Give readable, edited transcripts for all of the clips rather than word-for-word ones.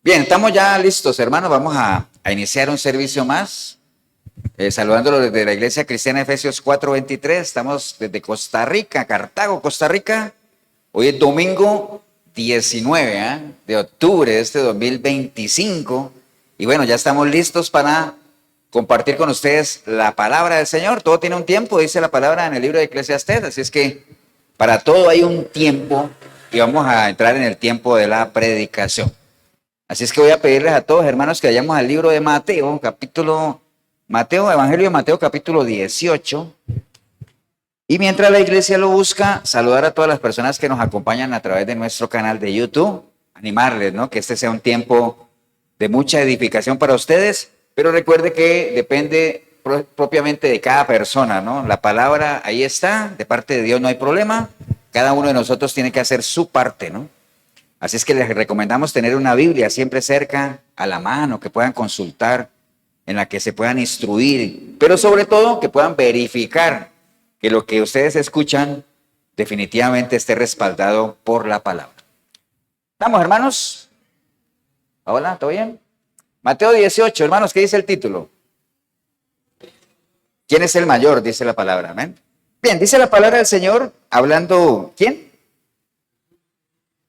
Bien, estamos ya listos, hermanos. Vamos a iniciar un servicio más. Saludándolo desde la Iglesia Cristiana Efesios 4:23. Estamos desde Costa Rica, Cartago, Costa Rica. Hoy es domingo 19 de octubre de este 2025. Y bueno, ya estamos listos para compartir con ustedes la palabra del Señor. Todo tiene un tiempo, dice la palabra en el libro de Eclesiastés. Así es que para todo hay un tiempo y vamos a entrar en el tiempo de la predicación. Así es que voy a pedirles a todos, hermanos, que vayamos al libro de Mateo, Evangelio de Mateo, capítulo 18. Y mientras la iglesia lo busca, saludar a todas las personas que nos acompañan a través de nuestro canal de YouTube, animarles, ¿no? Que este sea un tiempo de mucha edificación para ustedes, pero recuerde que depende propiamente de cada persona, ¿no? La palabra ahí está, de parte de Dios no hay problema, cada uno de nosotros tiene que hacer su parte, ¿no? Así es que les recomendamos tener una Biblia siempre cerca, a la mano, que puedan consultar, en la que se puedan instruir, pero sobre todo que puedan verificar que lo que ustedes escuchan definitivamente esté respaldado por la palabra. ¿Estamos, hermanos? Hola, ¿todo bien? Mateo 18, hermanos, ¿qué dice el título? ¿Quién es el mayor? Dice la palabra, amén. Bien, dice la palabra del Señor, hablando, ¿quién?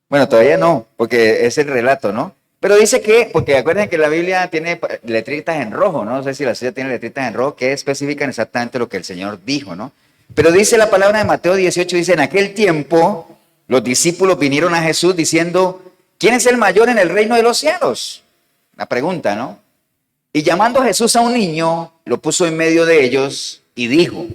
Bueno, todavía no, porque es el relato, ¿no? Pero dice que, porque acuérdense que la Biblia tiene letritas en rojo, ¿no? No sé si la suya tiene letritas en rojo, que especifican exactamente lo que el Señor dijo, ¿no? Pero dice la palabra de Mateo 18, dice, en aquel tiempo los discípulos vinieron a Jesús diciendo, ¿quién es el mayor en el reino de los cielos? La pregunta, ¿no? Y llamando a Jesús a un niño, lo puso en medio de ellos y dijo,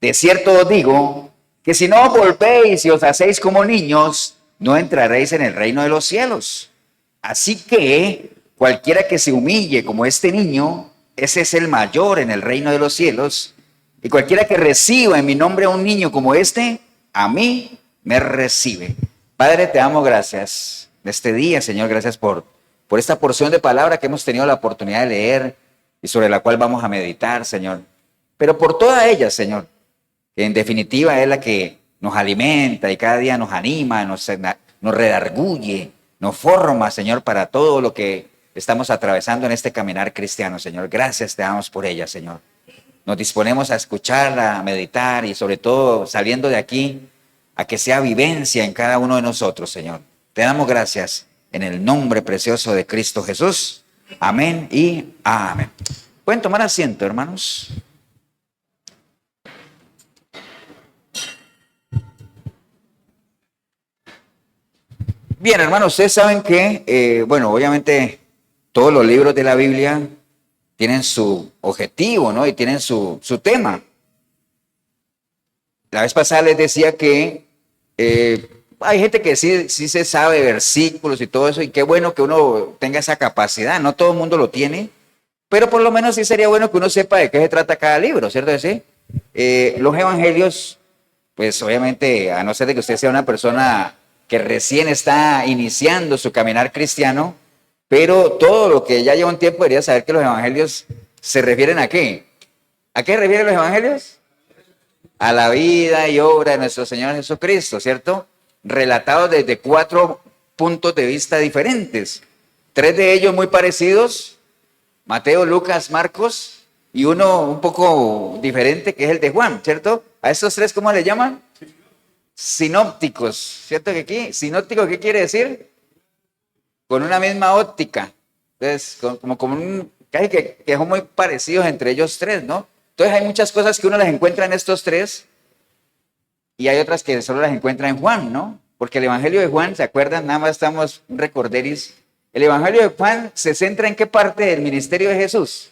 de cierto os digo, que si no os volvéis y os hacéis como niños, no entraréis en el reino de los cielos. Así que cualquiera que se humille como este niño, ese es el mayor en el reino de los cielos. Y cualquiera que reciba en mi nombre a un niño como este, a mí me recibe. Padre, te damos gracias de este día, Señor. Gracias por esta porción de palabra que hemos tenido la oportunidad de leer y sobre la cual vamos a meditar, Señor. Pero por toda ella, Señor, que en definitiva es la que nos alimenta y cada día nos anima, nos redarguye, nos forma, Señor, para todo lo que estamos atravesando en este caminar cristiano, Señor. Gracias te damos por ella, Señor. Nos disponemos a escucharla, a meditar y sobre todo saliendo de aquí a que sea vivencia en cada uno de nosotros, Señor. Te damos gracias en el nombre precioso de Cristo Jesús. Amén y amén. ¿Pueden tomar asiento, hermanos? Bien, hermanos, ustedes saben que, bueno, obviamente todos los libros de la Biblia tienen su objetivo, ¿no? Y tienen su tema. La vez pasada les decía que hay gente que sí se sabe versículos y todo eso, y qué bueno que uno tenga esa capacidad. No todo el mundo lo tiene, pero por lo menos sí sería bueno que uno sepa de qué se trata cada libro, ¿cierto que sí? Los evangelios, pues obviamente, a no ser de que usted sea una persona que recién está iniciando su caminar cristiano, pero todo lo que ya lleva un tiempo debería saber que los evangelios se refieren a qué. ¿A qué refieren los evangelios? A la vida y obra de nuestro Señor Jesucristo, ¿cierto? Relatados desde 4 puntos de vista diferentes. 3 de ellos muy parecidos, Mateo, Lucas, Marcos, y uno un poco diferente que es el de Juan, ¿cierto? A estos 3, ¿cómo le llaman? Sinópticos, ¿cierto que aquí? ¿Sinóptico qué quiere decir? Con una misma óptica. Entonces, casi que son muy parecidos entre ellos 3, ¿no? Entonces hay muchas cosas que uno las encuentra en estos 3 y hay otras que solo las encuentra en Juan, ¿no? Porque el Evangelio de Juan, ¿se acuerdan? Nada más estamos un recorderis. El Evangelio de Juan se centra en qué parte del ministerio de Jesús.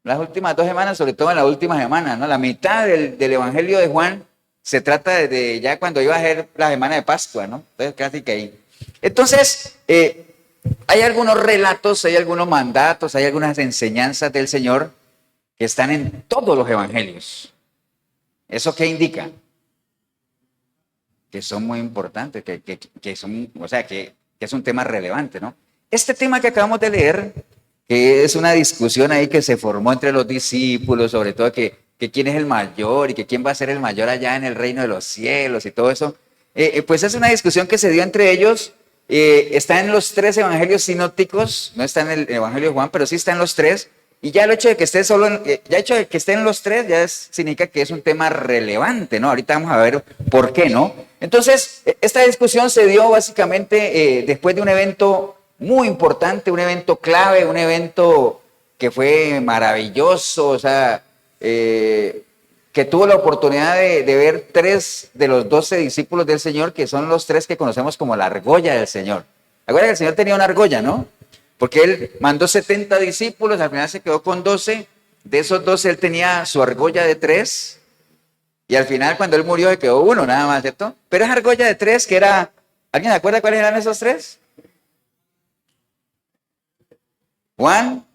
Las últimas 2 semanas, sobre todo en la última semana, ¿no? La mitad del Evangelio de Juan se trata de ya cuando iba a ser la semana de Pascua, ¿no? Entonces casi que ahí. Entonces, hay algunos relatos, hay algunos mandatos, hay algunas enseñanzas del Señor que están en todos los evangelios. ¿Eso qué indica? Que son muy importantes, que son, o sea, que es un tema relevante, ¿no? Este tema que acabamos de leer, que es una discusión ahí que se formó entre los discípulos, sobre todo que quién es el mayor y que quién va a ser el mayor allá en el reino de los cielos y todo eso, pues es una discusión que se dio entre ellos está en los 3 evangelios sinópticos, no está en el evangelio de Juan, pero sí está en los 3. Y ya el hecho de que esté en los 3 ya significa que es un tema relevante, ¿no? Ahorita vamos a ver por qué, ¿no? Entonces, esta discusión se dio básicamente después de un evento muy importante, un evento clave, un evento que fue maravilloso, o sea, que tuvo la oportunidad de ver 3 de los 12 discípulos del Señor, que son los 3 que conocemos como la argolla del Señor. Acuérdense que el Señor tenía una argolla, ¿no? Porque él mandó 70 discípulos, al final se quedó con 12. De esos 12 él tenía su argolla de 3. Y al final cuando él murió se quedó 1 nada más, ¿cierto? Pero esa argolla de 3 que era... ¿Alguien se acuerda cuáles eran esos 3? Juan,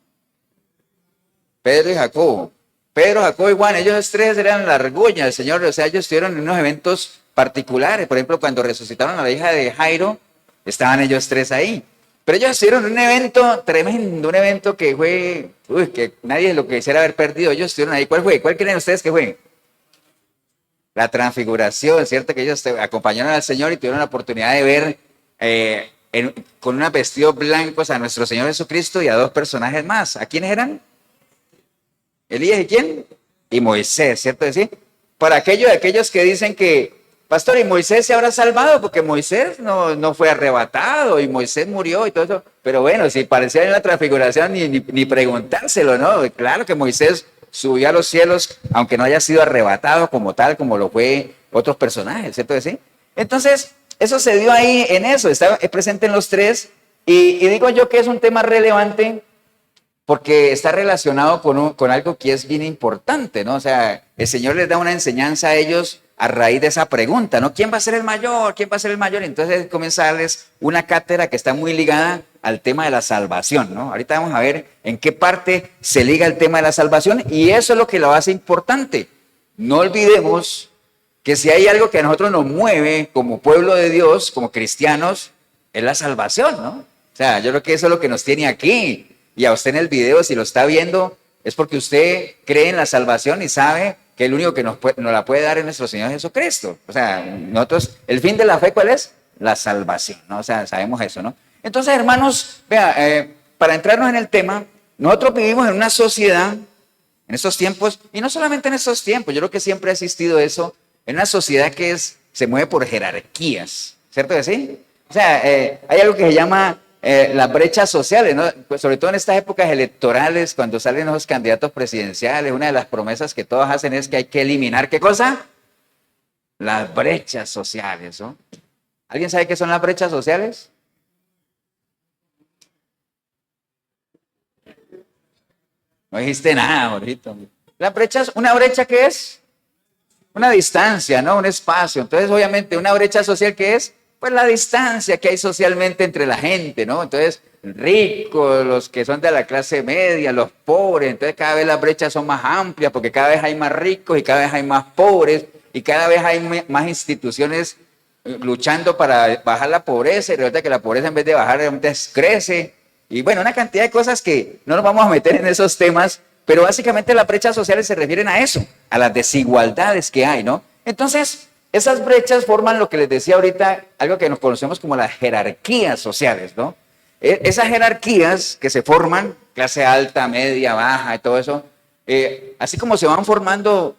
Pedro y Jacobo. Pedro, Jacobo y Juan, ellos 3 eran la argolla del Señor. O sea, ellos estuvieron en unos eventos particulares. Por ejemplo, cuando resucitaron a la hija de Jairo, estaban ellos 3 ahí. Pero ellos estuvieron en un evento tremendo, un evento que fue, que nadie lo quisiera haber perdido. Ellos estuvieron ahí. ¿Cuál fue? ¿Cuál creen ustedes que fue? La transfiguración, ¿cierto? Que ellos acompañaron al Señor y tuvieron la oportunidad de ver con unos vestidos blancos a nuestro Señor Jesucristo y a 2 personajes más. ¿A quiénes eran? Elías y ¿quién? Y Moisés, ¿cierto? ¿Sí? Para aquellos que dicen que pastor, ¿y Moisés se habrá salvado? Porque Moisés no fue arrebatado y Moisés murió y todo eso. Pero bueno, si parecía en la transfiguración, ni preguntárselo, ¿no? Claro que Moisés subió a los cielos, aunque no haya sido arrebatado como tal, como lo fue otros personajes, ¿cierto? ¿Sí? Entonces, eso se dio ahí en eso, está presente en los 3. Y digo yo que es un tema relevante porque está relacionado con algo que es bien importante, ¿no? O sea, el Señor les da una enseñanza a ellos a raíz de esa pregunta, ¿no? ¿Quién va a ser el mayor? ¿Quién va a ser el mayor? Entonces comienza a darles una cátedra que está muy ligada al tema de la salvación, ¿no? Ahorita vamos a ver en qué parte se liga el tema de la salvación y eso es lo que lo hace importante. No olvidemos que si hay algo que a nosotros nos mueve como pueblo de Dios, como cristianos, es la salvación, ¿no? O sea, yo creo que eso es lo que nos tiene aquí. Y a usted en el video, si lo está viendo, es porque usted cree en la salvación y sabe que el único que nos la puede dar es nuestro Señor Jesucristo. O sea, nosotros, el fin de la fe, ¿cuál es? La salvación, ¿no? O sea, sabemos eso, ¿no? Entonces, hermanos, vea, para entrarnos en el tema, nosotros vivimos en una sociedad, en estos tiempos, y no solamente en estos tiempos, yo creo que siempre ha existido eso, en una sociedad que se mueve por jerarquías, ¿cierto que sí? O sea, hay algo que se llama las brechas sociales, ¿no? Pues sobre todo en estas épocas electorales, cuando salen los candidatos presidenciales, una de las promesas que todos hacen es que hay que eliminar, ¿qué cosa? Las brechas sociales, ¿no? ¿Alguien sabe qué son las brechas sociales? No dijiste nada, bonito. Las brechas, ¿una brecha qué es? Una distancia, ¿no? Un espacio. Entonces, obviamente, una brecha social, ¿qué es? Pues la distancia que hay socialmente entre la gente, ¿no? Entonces, ricos, los que son de la clase media, los pobres, entonces cada vez las brechas son más amplias porque cada vez hay más ricos y cada vez hay más pobres y cada vez hay más instituciones luchando para bajar la pobreza y resulta que la pobreza en vez de bajar entonces crece y bueno, una cantidad de cosas que no nos vamos a meter en esos temas, pero básicamente las brechas sociales se refieren a eso, a las desigualdades que hay, ¿no? Entonces, esas brechas forman lo que les decía ahorita, algo que nos conocemos como las jerarquías sociales, ¿no? Esas jerarquías que se forman, clase alta, media, baja y todo eso, así como se van formando,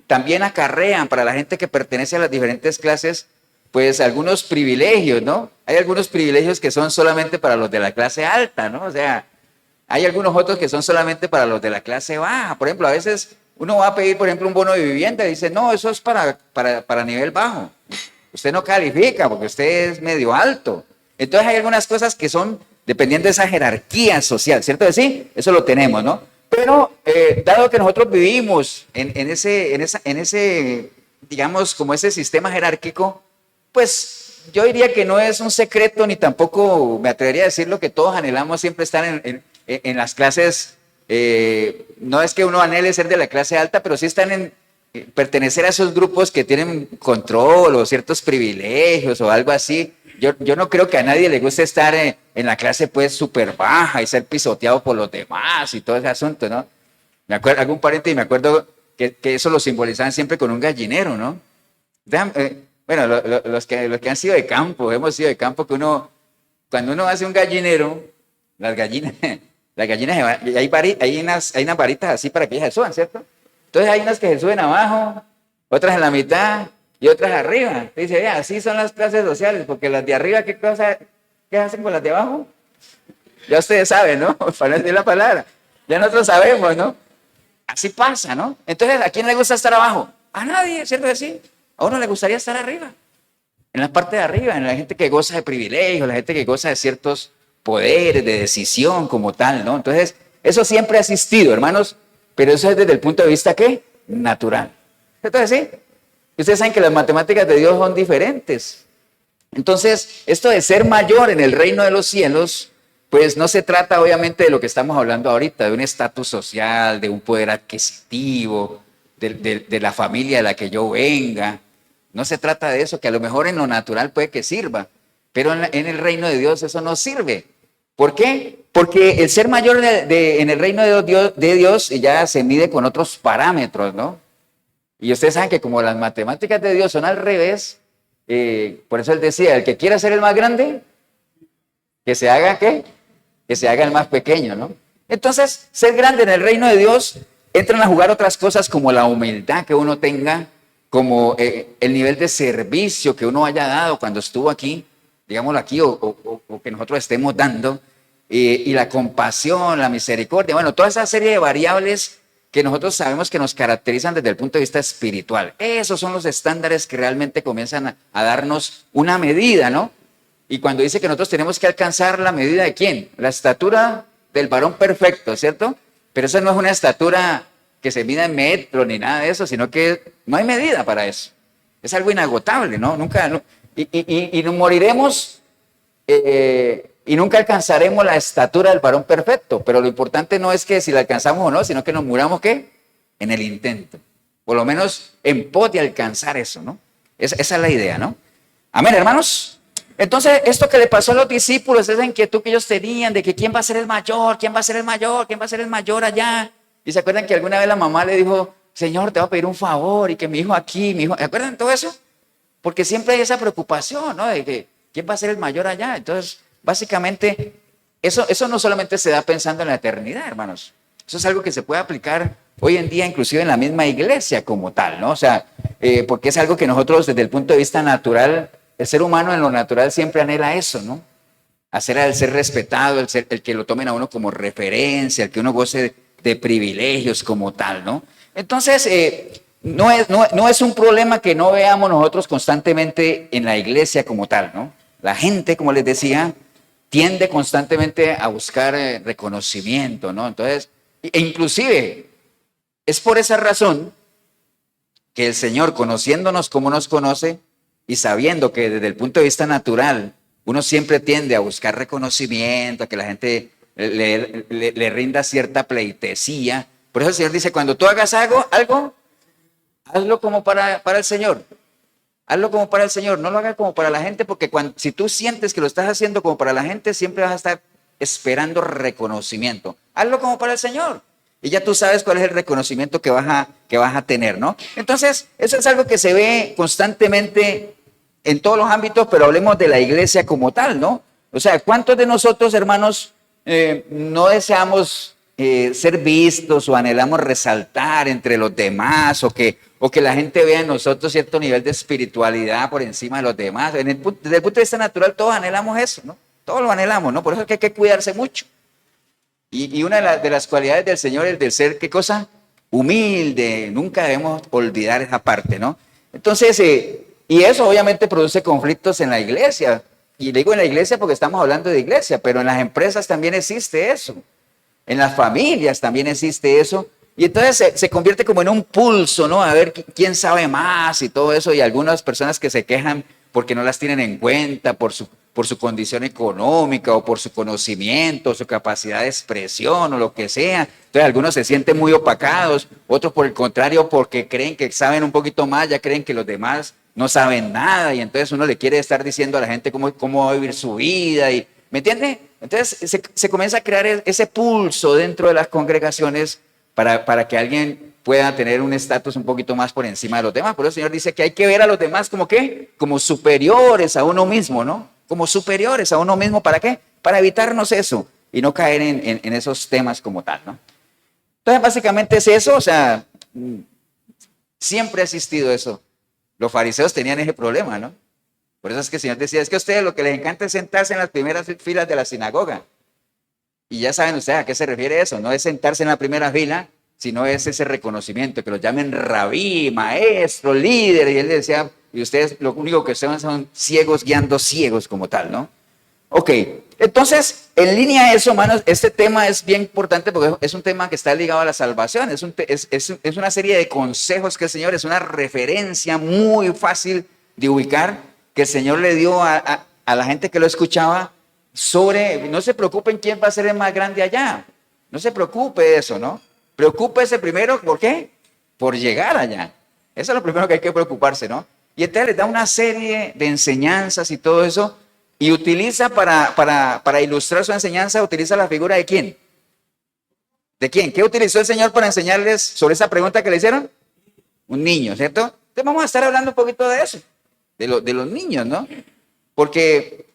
también acarrean para la gente que pertenece a las diferentes clases, pues algunos privilegios, ¿no? Hay algunos privilegios que son solamente para los de la clase alta, ¿no? O sea, hay algunos otros que son solamente para los de la clase baja. Por ejemplo, a veces uno va a pedir, por ejemplo, un bono de vivienda y dice, no, eso es para nivel bajo. Usted no califica porque usted es medio alto. Entonces hay algunas cosas que son dependiendo de esa jerarquía social, ¿cierto? Sí, eso lo tenemos, ¿no? Pero dado que nosotros vivimos en ese, digamos, como ese sistema jerárquico, pues yo diría que no es un secreto ni tampoco me atrevería a decirlo que todos anhelamos siempre estar en las clases. No es que uno anhele ser de la clase alta, pero sí están en pertenecer a esos grupos que tienen control o ciertos privilegios o algo así. Yo no creo que a nadie le guste estar en la clase pues súper baja y ser pisoteado por los demás y todo ese asunto, ¿no? Me acuerdo, algún pariente y me acuerdo que eso lo simbolizaban siempre con un gallinero, ¿no? Bueno, los que han sido de campo, hemos sido de campo, cuando uno hace un gallinero, las gallinas, las gallinas se van, y hay unas varitas así para que ellas se suban, ¿cierto? Entonces hay unas que se suben abajo, otras en la mitad y otras arriba. Dice, ya, así son las clases sociales, porque las de arriba, ¿qué hacen con las de abajo? Ya ustedes saben, ¿no? Para no decir la palabra. Ya nosotros sabemos, ¿no? Así pasa, ¿no? Entonces, ¿a quién le gusta estar abajo? A nadie, ¿cierto que sí? A uno le gustaría estar arriba, en la parte de arriba, en la gente que goza de privilegios, la gente que goza de ciertos poderes, de decisión como tal, ¿no? Entonces, eso siempre ha existido, hermanos, pero eso es desde el punto de vista, ¿qué? Natural. Entonces, sí, ustedes saben que las matemáticas de Dios son diferentes. Entonces, esto de ser mayor en el reino de los cielos, pues no se trata obviamente de lo que estamos hablando ahorita, de un estatus social, de un poder adquisitivo, de la familia de la que yo venga. No se trata de eso, que a lo mejor en lo natural puede que sirva, pero en el reino de Dios eso no sirve. ¿Por qué? Porque el ser mayor en el reino de Dios ya se mide con otros parámetros, ¿no? Y ustedes saben que como las matemáticas de Dios son al revés, por eso él decía, el que quiera ser el más grande, que se haga, ¿qué? Que se haga el más pequeño, ¿no? Entonces, ser grande en el reino de Dios, entran a jugar otras cosas como la humildad que uno tenga, como el nivel de servicio que uno haya dado cuando estuvo aquí, digámoslo aquí, o que nosotros estemos dando, y la compasión, la misericordia, bueno, toda esa serie de variables que nosotros sabemos que nos caracterizan desde el punto de vista espiritual. Esos son los estándares que realmente comienzan a darnos una medida, ¿no? Y cuando dice que nosotros tenemos que alcanzar la medida de ¿quién? La estatura del varón perfecto, ¿cierto? Pero eso no es una estatura que se mida en metros ni nada de eso, sino que no hay medida para eso. Es algo inagotable, ¿no? Y nos moriremos y nunca alcanzaremos la estatura del varón perfecto. Pero lo importante no es que si la alcanzamos o no, sino que nos muramos, ¿qué? En el intento. Por lo menos en pos de alcanzar eso, ¿no? Esa es la idea, ¿no? Amén, hermanos. Entonces, esto que le pasó a los discípulos, esa inquietud que ellos tenían de que quién va a ser el mayor, quién va a ser el mayor, quién va a ser el mayor allá. Y se acuerdan que alguna vez la mamá le dijo, Señor, te voy a pedir un favor y que mi hijo aquí, mi hijo. ¿Se acuerdan de todo eso? Porque siempre hay esa preocupación, ¿no? De que quién va a ser el mayor allá. Entonces, básicamente, eso no solamente se da pensando en la eternidad, hermanos. Eso es algo que se puede aplicar hoy en día, inclusive en la misma iglesia como tal, ¿no? O sea, porque es algo que nosotros desde el punto de vista natural, el ser humano en lo natural siempre anhela eso, ¿no? Hacer al ser respetado, el que lo tomen a uno como referencia, el que uno goce de privilegios como tal, ¿no? Entonces, no es un problema que no veamos nosotros constantemente en la iglesia como tal, ¿no? La gente, como les decía, tiende constantemente a buscar reconocimiento, ¿no? Entonces, inclusive, es por esa razón que el Señor, conociéndonos como nos conoce, y sabiendo que desde el punto de vista natural, uno siempre tiende a buscar reconocimiento, a que la gente le rinda cierta pleitesía. Por eso el Señor dice, cuando tú hagas algo, hazlo como para el Señor. Hazlo como para el Señor, no lo hagas como para la gente, porque si tú sientes que lo estás haciendo como para la gente, siempre vas a estar esperando reconocimiento. Hazlo como para el Señor. Y ya tú sabes cuál es el reconocimiento que vas a tener, ¿no? Entonces, eso es algo que se ve constantemente en todos los ámbitos, pero hablemos de la iglesia como tal, ¿no? O sea, ¿cuántos de nosotros, hermanos, no deseamos ser vistos o anhelamos resaltar entre los demás o que la gente vea en nosotros cierto nivel de espiritualidad por encima de los demás? Desde el punto de vista natural, todos anhelamos eso, ¿no? Todos lo anhelamos, ¿no? Por eso es que hay que cuidarse mucho. Y una de las cualidades del Señor es del ser, ¿qué cosa? Humilde. Nunca debemos olvidar esa parte, ¿no? Entonces, y eso obviamente produce conflictos en la iglesia. Y digo en la iglesia porque estamos hablando de iglesia, pero en las empresas también existe eso. En las familias también existe eso. Y entonces se convierte como en un pulso, ¿no? A ver quién sabe más y todo eso. Y algunas personas que se quejan porque no las tienen en cuenta por su condición económica o por su conocimiento, su capacidad de expresión o lo que sea. Entonces algunos se sienten muy opacados, otros por el contrario porque creen que saben un poquito más, ya creen que los demás no saben nada y entonces uno le quiere estar diciendo a la gente cómo va a vivir su vida. ¿Me entiende? Entonces se comienza a crear ese pulso dentro de las congregaciones para que alguien pueda tener un estatus un poquito más por encima de los demás. Por eso el Señor dice que hay que ver a los demás como ¿qué? Como superiores a uno mismo, ¿no? Como superiores a uno mismo, ¿para qué? Para evitarnos eso y no caer en esos temas como tal, ¿no? Entonces, básicamente es eso, o sea, siempre ha existido eso. Los fariseos tenían ese problema, ¿no? Por eso es que el Señor decía, es que a ustedes lo que les encanta es sentarse en las primeras filas de la sinagoga. Y ya saben ustedes a qué se refiere eso, no es sentarse en la primera fila, sino es ese reconocimiento, que los llamen rabí, maestro, líder, y él decía, y ustedes lo único que son ciegos guiando ciegos como tal, ¿no? Ok, entonces, en línea a eso, hermanos, este tema es bien importante porque es un tema que está ligado a la salvación, es una serie de consejos que el Señor, es una referencia muy fácil de ubicar que el Señor le dio a la gente que lo escuchaba sobre, no se preocupen quién va a ser el más grande allá, no se preocupe de eso, ¿no? Preocúpese primero, ¿por qué? Por llegar allá, eso es lo primero que hay que preocuparse, ¿no? Y entonces les da una serie de enseñanzas y todo eso. Y utiliza para ilustrar su enseñanza, utiliza la figura de ¿quién? ¿De quién? ¿Qué utilizó el Señor para enseñarles sobre esa pregunta que le hicieron? Un niño, ¿cierto? Entonces vamos a estar hablando un poquito de eso, de los niños, ¿no? Porque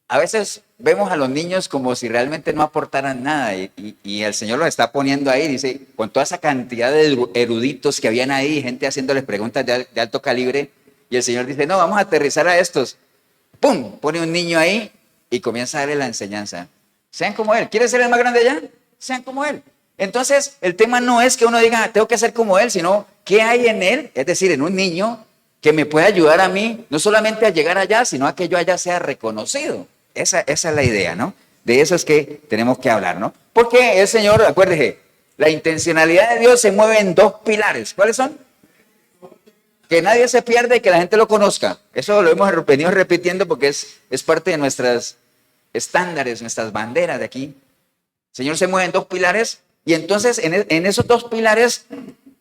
a veces vemos a los niños como si realmente no aportaran nada y el Señor los está poniendo ahí, dice, con toda esa cantidad de eruditos que habían ahí, gente haciéndoles preguntas de alto calibre, y el Señor dice, no, vamos a aterrizar a estos. ¡Pum! Pone un niño ahí y comienza a darle la enseñanza. Sean como él. ¿Quieres ser el más grande allá? Sean como él. Entonces, el tema no es que uno diga, tengo que ser como él, sino qué hay en él, es decir, en un niño que me pueda ayudar a mí, no solamente a llegar allá, sino a que yo allá sea reconocido. Esa es la idea, ¿no? De eso es que tenemos que hablar, ¿no? Porque el Señor, acuérdese, la intencionalidad de Dios se mueve en dos pilares. ¿Cuáles son? Que nadie se pierda y que la gente lo conozca. Eso lo hemos venido repitiendo porque es parte de nuestros estándares, nuestras banderas de aquí. El Señor se mueve en dos pilares y entonces en esos dos pilares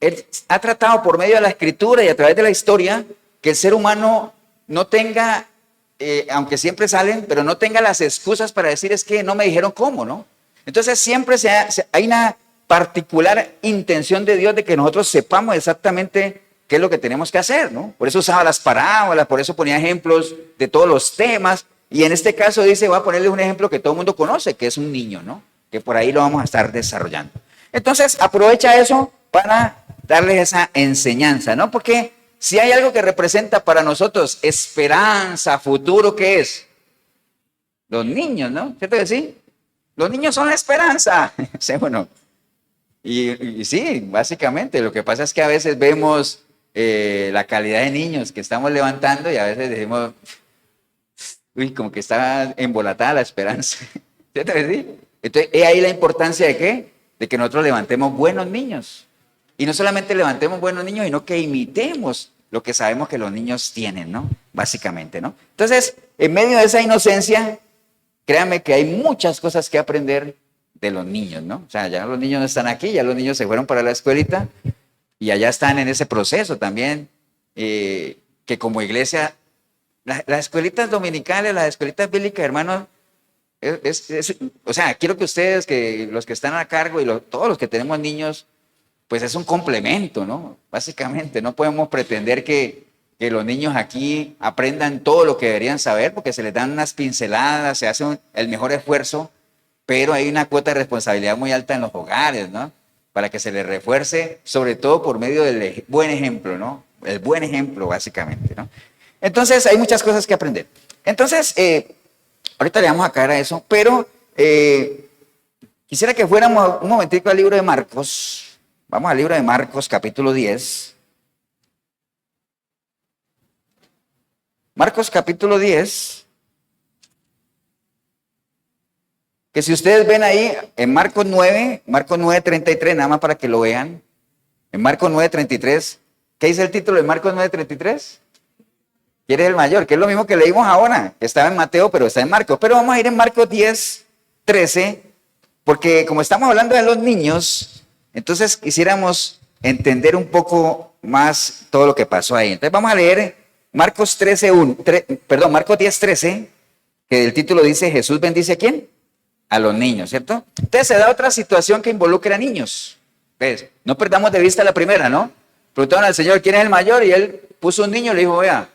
Él ha tratado por medio de la Escritura y a través de la historia que el ser humano no tenga, aunque siempre salen, pero no tenga las excusas para decir es que no me dijeron cómo, ¿no? Entonces siempre hay una particular intención de Dios de que nosotros sepamos exactamente qué es lo que tenemos que hacer, ¿no? Por eso usaba las parábolas, por eso ponía ejemplos de todos los temas, y en este caso dice, voy a ponerles un ejemplo que todo el mundo conoce, que es un niño, ¿no? Que por ahí lo vamos a estar desarrollando. Entonces, aprovecha eso para darles esa enseñanza, ¿no? Porque si hay algo que representa para nosotros esperanza, futuro, ¿qué es? Los niños, ¿no? ¿Cierto que sí? Los niños son la esperanza, ¿sí o no? Y sí, básicamente, lo que pasa es que a veces vemos la calidad de niños que estamos levantando y a veces decimos, uy, como que está embolatada la esperanza. ¿Cierto que sí? Entonces, ¿es ahí la importancia de qué? De que nosotros levantemos buenos niños. Y no solamente levantemos buenos niños, sino que imitemos lo que sabemos que los niños tienen, ¿no? Básicamente, ¿no? Entonces, en medio de esa inocencia, créanme que hay muchas cosas que aprender de los niños, ¿no? O sea, ya los niños no están aquí, ya los niños se fueron para la escuelita y allá están en ese proceso también, que como iglesia, las escuelitas dominicales, las escuelitas bíblicas, hermanos, o sea, quiero que ustedes, que los que están a cargo y todos los que tenemos niños, pues es un complemento, ¿no? Básicamente, no podemos pretender que los niños aquí aprendan todo lo que deberían saber, porque se les dan unas pinceladas, se hace el mejor esfuerzo, pero hay una cuota de responsabilidad muy alta en los hogares, ¿no? Para que se les refuerce, sobre todo por medio del buen ejemplo, ¿no? El buen ejemplo, básicamente, ¿no? Entonces, hay muchas cosas que aprender. Entonces, ahorita le vamos a caer a eso, pero quisiera que fuéramos un momentico al libro de Marcos. Vamos al libro de Marcos, capítulo 10. Marcos, capítulo 10. Que si ustedes ven ahí, en Marcos 9, 33, nada más para que lo vean. En Marcos 9, 33, ¿qué dice el título de Marcos 9, 33? ¿Quién es el mayor? Que es lo mismo que leímos ahora, que estaba en Mateo, pero está en Marcos. Pero vamos a ir en Marcos 10, 13, porque como estamos hablando de los niños, entonces quisiéramos entender un poco más todo lo que pasó ahí. Entonces vamos a leer Marcos 10, 13, que el título dice, Jesús bendice ¿a quién? A los niños, ¿cierto? Entonces se da otra situación que involucra a niños, Entonces, no perdamos de vista la primera, ¿no? Preguntaron al Señor quién es el mayor y él puso un niño y le dijo, vea,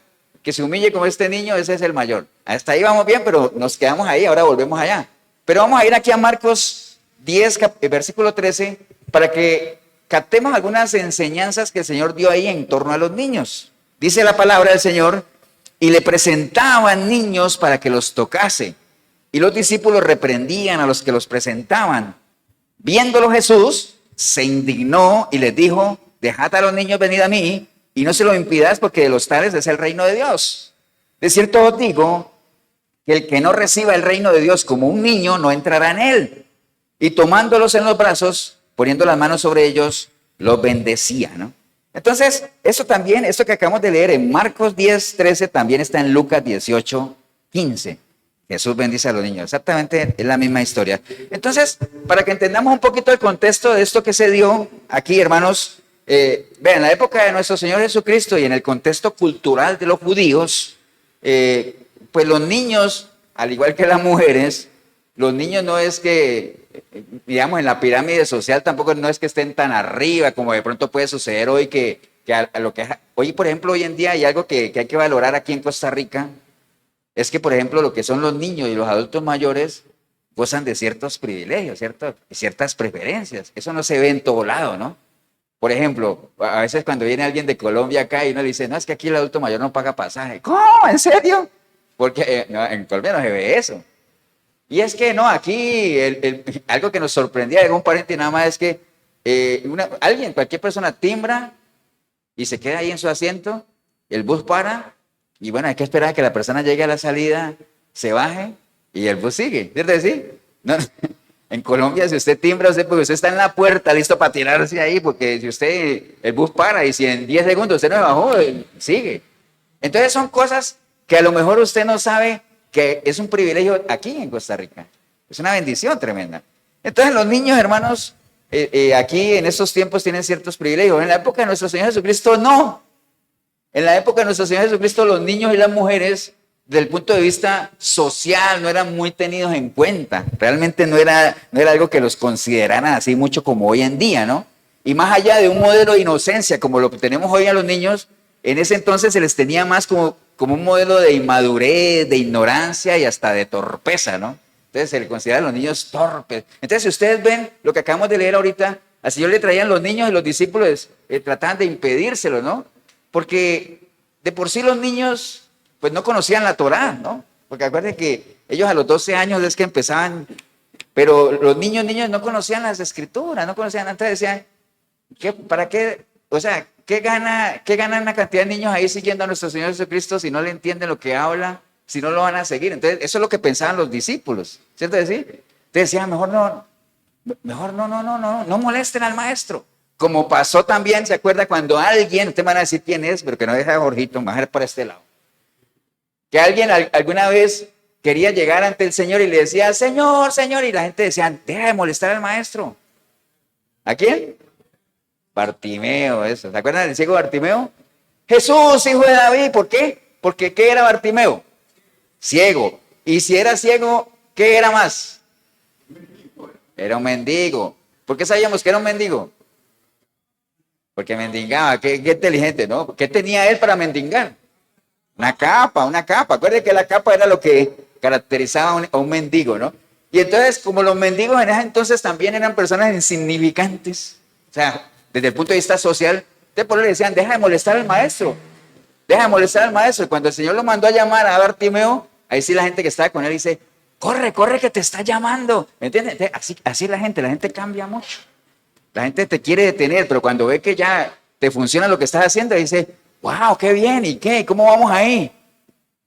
que se humille como este niño, ese es el mayor. Hasta ahí vamos bien, pero nos quedamos ahí, ahora volvemos allá. Pero vamos a ir aquí a Marcos 10, versículo 13, para que captemos algunas enseñanzas que el Señor dio ahí en torno a los niños. Dice la palabra del Señor, y le presentaban niños para que los tocase. Y los discípulos reprendían a los que los presentaban. Viéndolo Jesús, se indignó y les dijo, dejad a los niños venir a mí, y no se lo impidáis porque de los tales es el reino de Dios. De cierto os digo, que el que no reciba el reino de Dios como un niño, no entrará en él. Y tomándolos en los brazos, poniendo las manos sobre ellos, los bendecía, ¿no? Entonces, eso también, esto que acabamos de leer en Marcos 10, 13, también está en Lucas 18, 15. Jesús bendice a los niños. Exactamente, es la misma historia. Entonces, para que entendamos un poquito el contexto de esto que se dio aquí, hermanos, vean, en la época de nuestro Señor Jesucristo y en el contexto cultural de los judíos, pues los niños, al igual que las mujeres, los niños no es que, digamos, en la pirámide social tampoco no es que estén tan arriba como de pronto puede suceder hoy a lo que hoy, por ejemplo, hoy en día hay algo que hay que valorar aquí en Costa Rica, es que, por ejemplo, lo que son los niños y los adultos mayores gozan de ciertos privilegios, ciertas preferencias. Eso no se ve en todo lado, ¿no? Por ejemplo, a veces cuando viene alguien de Colombia acá y uno le dice, no, es que aquí el adulto mayor no paga pasaje. ¿Cómo? ¿En serio? Porque no, en Colombia no se ve eso. Y es que no, aquí algo que nos sorprendía de un pariente nada más es que cualquier persona timbra y se queda ahí en su asiento, el bus para, y bueno, hay que esperar a que la persona llegue a la salida, se baje y el bus sigue. ¿Cierto decir? No, en Colombia, si usted timbra, porque usted está en la puerta listo para tirarse ahí, porque si el bus para y si en 10 segundos usted no bajó, sigue. Entonces son cosas que a lo mejor usted no sabe que es un privilegio aquí en Costa Rica. Es una bendición tremenda. Entonces los niños, hermanos, aquí en estos tiempos tienen ciertos privilegios. En la época de nuestro Señor Jesucristo, no. En la época de nuestro Señor Jesucristo, los niños y las mujeres, desde el punto de vista social, no eran muy tenidos en cuenta. Realmente no era algo que los consideraran así mucho como hoy en día, ¿no? Y más allá de un modelo de inocencia, como lo que tenemos hoy a los niños, en ese entonces se les tenía más como un modelo de inmadurez, de ignorancia y hasta de torpeza, ¿no? Entonces se le considera a los niños torpes. Entonces, si ustedes ven lo que acabamos de leer ahorita, al Señor le traían los niños y los discípulos trataban de impedírselo, ¿no? Porque de por sí los niños pues no conocían la Torá, ¿no? Porque acuérdense que ellos a los 12 años es que empezaban, pero los niños no conocían las escrituras, no conocían, antes decían, ¿para qué? O sea, ¿qué gana una cantidad de niños ahí siguiendo a nuestro Señor Jesucristo si no le entienden lo que habla, si no lo van a seguir? Entonces, eso es lo que pensaban los discípulos, ¿cierto decir? Entonces decían, mejor no molesten al maestro. Como pasó también, ¿se acuerda cuando alguien, ustedes van a decir quién es, pero que no deja a Jorgito, bajar por este lado? Que alguien alguna vez quería llegar ante el Señor y le decía, Señor, Señor, y la gente decía, deja de molestar al maestro. ¿A quién? Bartimeo, eso. ¿Se acuerdan del ciego Bartimeo? Jesús, hijo de David, ¿por qué? Porque ¿qué era Bartimeo? Ciego. Y si era ciego, ¿qué era más? Era un mendigo. ¿Por qué sabíamos que era un mendigo? Porque mendigaba, qué inteligente, ¿no? ¿Qué tenía él para mendigar? Una capa. Acuérdense que la capa era lo que caracterizaba a un mendigo, ¿no? Y entonces, como los mendigos en ese entonces también eran personas insignificantes, o sea, desde el punto de vista social, por eso le decían, deja de molestar al maestro. Deja de molestar al maestro. Y cuando el Señor lo mandó a llamar a Bartimeo, ahí sí la gente que estaba con él dice, corre que te está llamando. ¿Me entiendes? Así la gente cambia mucho. La gente te quiere detener, pero cuando ve que ya te funciona lo que estás haciendo, dice, wow, qué bien, ¿y qué? ¿Cómo vamos ahí?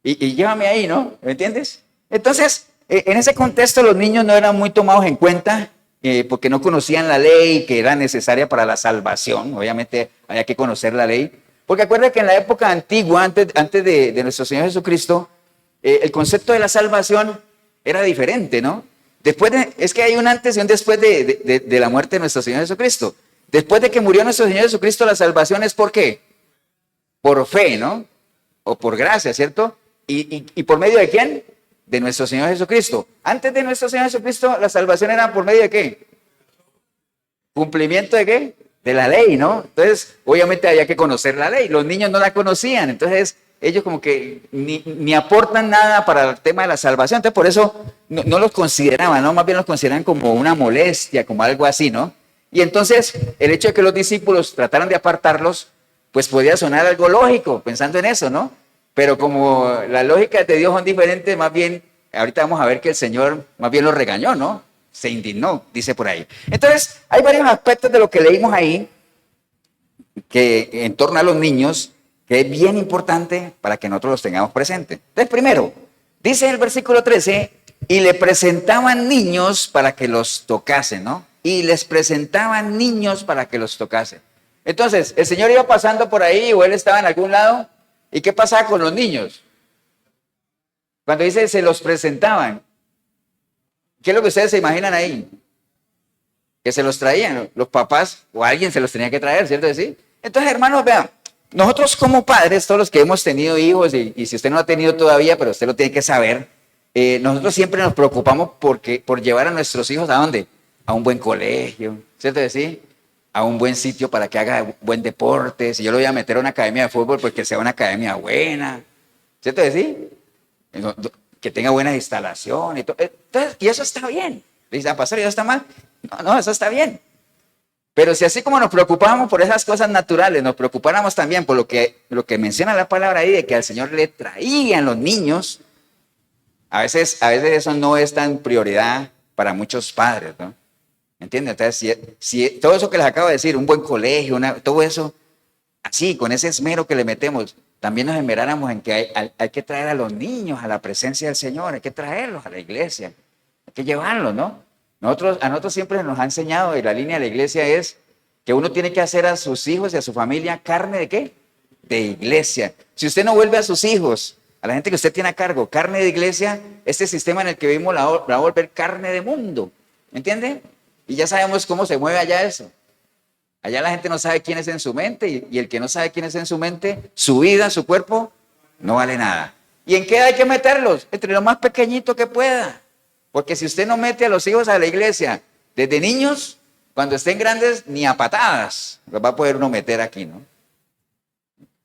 Y llévame ahí, ¿no? ¿Me entiendes? Entonces, en ese contexto los niños no eran muy tomados en cuenta porque no conocían la ley que era necesaria para la salvación. Obviamente había que conocer la ley. Porque acuérdense que en la época antigua, antes de nuestro Señor Jesucristo, el concepto de la salvación era diferente, ¿no? Es que hay un antes y un después de la muerte de nuestro Señor Jesucristo. Después de que murió nuestro Señor Jesucristo, la salvación es ¿por qué? Por fe, ¿no? O por gracia, ¿cierto? ¿Y por medio de quién? De nuestro Señor Jesucristo. Antes de nuestro Señor Jesucristo, la salvación era por medio de qué? ¿Cumplimiento de qué? De la ley, ¿no? Entonces, obviamente había que conocer la ley. Los niños no la conocían, entonces ellos como que ni aportan nada para el tema de la salvación. Entonces, por eso no los consideraban, ¿no? Más bien los consideraban como una molestia, como algo así, ¿no? Y entonces, el hecho de que los discípulos trataran de apartarlos, pues podía sonar algo lógico, pensando en eso, ¿no? Pero como las lógicas de Dios son diferentes, más bien, ahorita vamos a ver que el Señor más bien los regañó, ¿no? Se indignó, dice por ahí. Entonces, hay varios aspectos de lo que leímos ahí, que en torno a los niños, que es bien importante para que nosotros los tengamos presentes. Entonces, primero, dice en el versículo 13, y le presentaban niños para que los tocasen, ¿no? Y les presentaban niños para que los tocasen. Entonces, el Señor iba pasando por ahí o él estaba en algún lado, ¿y qué pasaba con los niños? Cuando dice se los presentaban, ¿qué es lo que ustedes se imaginan ahí? Que se los traían, los papás o alguien se los tenía que traer, ¿cierto que sí? Entonces, hermanos, vean, nosotros como padres, todos los que hemos tenido hijos, y si usted no ha tenido todavía, pero usted lo tiene que saber, nosotros siempre nos preocupamos por llevar a nuestros hijos ¿a dónde? A un buen colegio, ¿cierto que sí? A un buen sitio para que haga buen deporte. Si yo lo voy a meter a una academia de fútbol, pues que sea una academia buena, ¿cierto que sí? Que tenga buenas instalaciones y todo. Entonces, y eso está bien. Dice, pastor, ¿y eso está mal? No, eso está bien. Pero si así como nos preocupamos por esas cosas naturales, nos preocupáramos también por lo que menciona la palabra ahí, de que al Señor le traían los niños, a veces eso no es tan prioridad para muchos padres, ¿no? ¿Entiendes? Entonces, si todo eso que les acabo de decir, un buen colegio, todo eso, así, con ese esmero que le metemos, también nos esmeráramos en que hay que traer a los niños a la presencia del Señor, hay que traerlos a la iglesia, hay que llevarlos, ¿no? A nosotros siempre nos ha enseñado, y la línea de la iglesia es que uno tiene que hacer a sus hijos y a su familia carne ¿de qué? De iglesia. Si usted no vuelve a sus hijos, a la gente que usted tiene a cargo, carne de iglesia, este sistema en el que vivimos la va a volver carne de mundo, ¿me entiende? Y ya sabemos cómo se mueve allá eso. Allá la gente no sabe quién es en su mente y el que no sabe quién es en su mente, su vida, su cuerpo, no vale nada. ¿Y en qué hay que meterlos? Entre lo más pequeñito que pueda. Porque si usted no mete a los hijos a la iglesia desde niños, cuando estén grandes, ni a patadas los va a poder uno meter aquí, ¿no?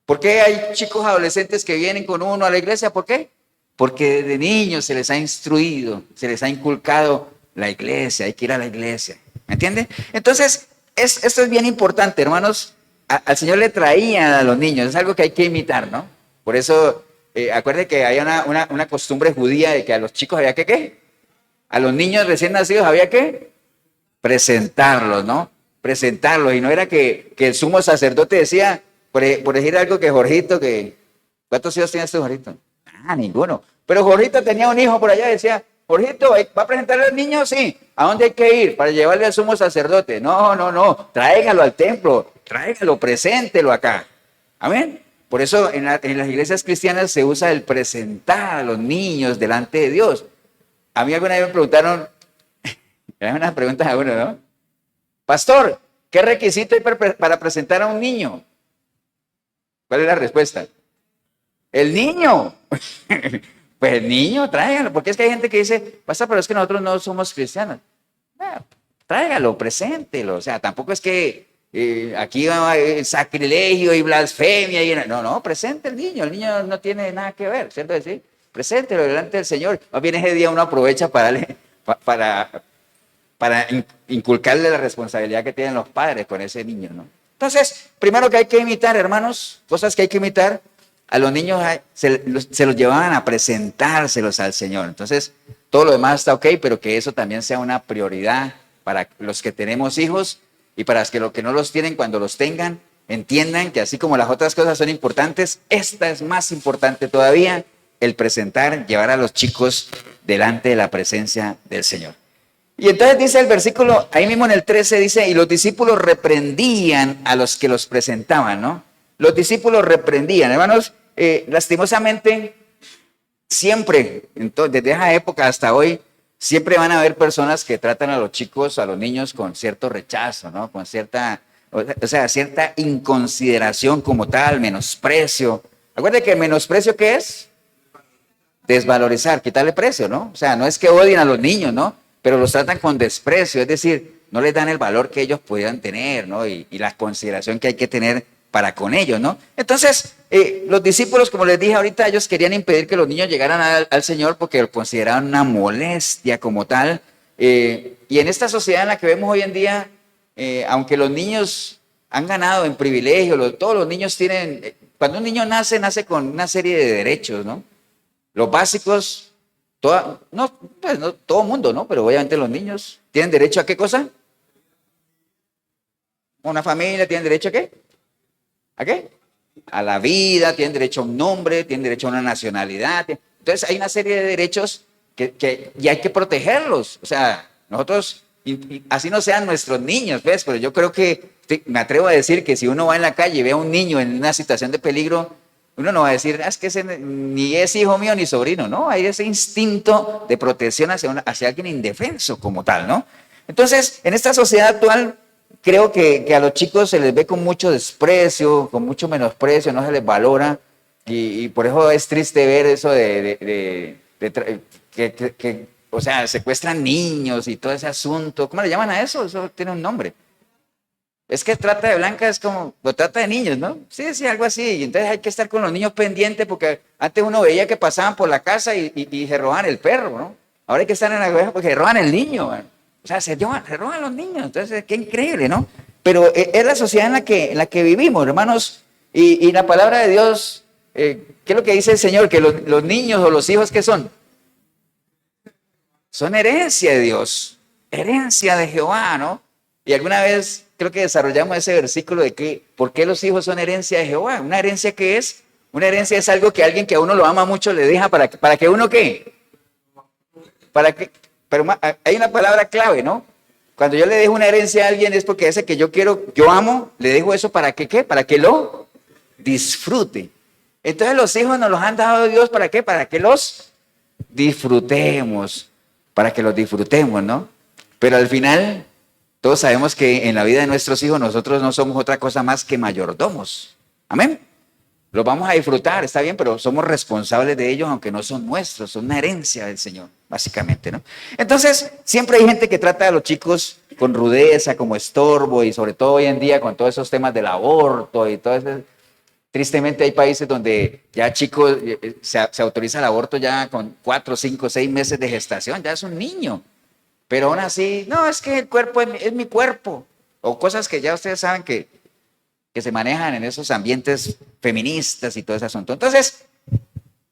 ¿Por qué hay chicos adolescentes que vienen con uno a la iglesia? ¿Por qué? Porque desde niños se les ha instruido, se les ha inculcado la iglesia, hay que ir a la iglesia. ¿Me entiende? Entonces, esto es bien importante, hermanos. Al Señor le traían a los niños, es algo que hay que imitar, ¿no? Por eso, acuérdense que hay una costumbre judía de que a los chicos había que, ¿qué? A los niños recién nacidos había que presentarlos, ¿no? Presentarlos. Y no era que el sumo sacerdote decía, por decir algo que Jorgito, ¿cuántos hijos tiene este Jorgito? Ninguno. Pero Jorgito tenía un hijo por allá y decía, Jorgito, ¿va a presentarle al niño? Sí. ¿A dónde hay que ir? Para llevarle al sumo sacerdote. No. Tráigalo al templo. Tráigalo, preséntelo acá. Amén. Por eso en las iglesias cristianas se usa el presentar a los niños delante de Dios. A mí alguna vez me preguntaron, eran unas preguntas a uno, ¿no? Pastor, ¿qué requisito hay para presentar a un niño? ¿Cuál es la respuesta? El niño. Pues el niño, tráigalo, porque es que hay gente que dice, pastor, pero es que nosotros no somos cristianos. Tráigalo, preséntelo. O sea, tampoco es que aquí va sacrilegio y blasfemia. No, presente el niño no tiene nada que ver, ¿cierto? ¿Sí? Preséntelo delante del Señor. Más bien ese día uno aprovecha para inculcarle la responsabilidad que tienen los padres con ese niño, ¿no? Entonces, primero que hay que imitar, hermanos, cosas que hay que imitar, a los niños se los llevaban a presentárselos al Señor. Entonces, todo lo demás está ok, pero que eso también sea una prioridad para los que tenemos hijos y para los que no los tienen, cuando los tengan, entiendan que así como las otras cosas son importantes, esta es más importante todavía, el presentar, llevar a los chicos delante de la presencia del Señor. Y entonces dice el versículo, ahí mismo en el 13 dice, y los discípulos reprendían a los que los presentaban, ¿no? Los discípulos reprendían, hermanos, lastimosamente, siempre, desde esa época hasta hoy, siempre van a haber personas que tratan a los chicos, a los niños con cierto rechazo, ¿no? Con cierta inconsideración como tal, menosprecio. Acuérdense que el menosprecio, ¿qué es? Desvalorizar, quitarle precio, ¿no? O sea, no es que odien a los niños, ¿no? Pero los tratan con desprecio, es decir, no les dan el valor que ellos pudieran tener, ¿no? Y la consideración que hay que tener para con ellos, ¿no? Entonces, los discípulos, como les dije ahorita, ellos querían impedir que los niños llegaran al Señor porque lo consideraban una molestia como tal. Y en esta sociedad en la que vemos hoy en día, aunque los niños han ganado en privilegio, todos los niños tienen, cuando un niño nace, nace con una serie de derechos, ¿no? Los básicos, pues no todo mundo, ¿no? Pero obviamente los niños tienen derecho a ¿qué cosa? Una familia, ¿tienen derecho a qué? ¿A qué? A la vida, tienen derecho a un nombre, tienen derecho a una nacionalidad. Entonces hay una serie de derechos que y hay que protegerlos. O sea, nosotros, y así no sean nuestros niños, ¿ves? Pero yo creo que, me atrevo a decir que si uno va en la calle y ve a un niño en una situación de peligro, uno no va a decir, es que ese ni es hijo mío ni sobrino, ¿no? Hay ese instinto de protección hacia alguien indefenso como tal, ¿no? Entonces, en esta sociedad actual, creo que a los chicos se les ve con mucho desprecio, con mucho menosprecio, no se les valora, y por eso es triste ver eso que, o sea, secuestran niños y todo ese asunto. ¿Cómo le llaman a eso? Eso tiene un nombre. Es que trata de blanca es como, lo trata de niños, ¿no? Sí, sí, algo así. Y entonces hay que estar con los niños pendientes porque antes uno veía que pasaban por la casa y se roban el perro, ¿no? Ahora hay que estar en la cabeza porque se roban el niño, ¿no? O sea, se roban los niños. Entonces, qué increíble, ¿no? Pero es la sociedad en la que vivimos, hermanos. Y la palabra de Dios, ¿qué es lo que dice el Señor? Que los niños o los hijos, ¿qué son? Son herencia de Dios, herencia de Jehová, ¿no? Y alguna vez creo que desarrollamos ese versículo de que, ¿por qué los hijos son herencia de Jehová? ¿Una herencia qué es? Una herencia es algo que alguien que a uno lo ama mucho le deja para que uno ¿qué? Pero hay una palabra clave, ¿no? Cuando yo le dejo una herencia a alguien es porque ese que yo amo, le dejo eso para que ¿qué? Para que lo disfrute. Entonces los hijos nos los han dado Dios ¿para qué? Para que los disfrutemos, ¿no? Pero al final, todos sabemos que en la vida de nuestros hijos nosotros no somos otra cosa más que mayordomos. Amén. Los vamos a disfrutar, está bien, pero somos responsables de ellos, aunque no son nuestros, son una herencia del Señor, básicamente, ¿no? Entonces, siempre hay gente que trata a los chicos con rudeza, como estorbo, y sobre todo hoy en día con todos esos temas del aborto y todo eso. Tristemente hay países donde ya chicos se autoriza el aborto ya con 4, 5, 6 meses de gestación, ya es un niño. Pero aún así, no, es que el cuerpo es mi cuerpo. O cosas que ya ustedes saben que se manejan en esos ambientes feministas y todo ese asunto. Entonces,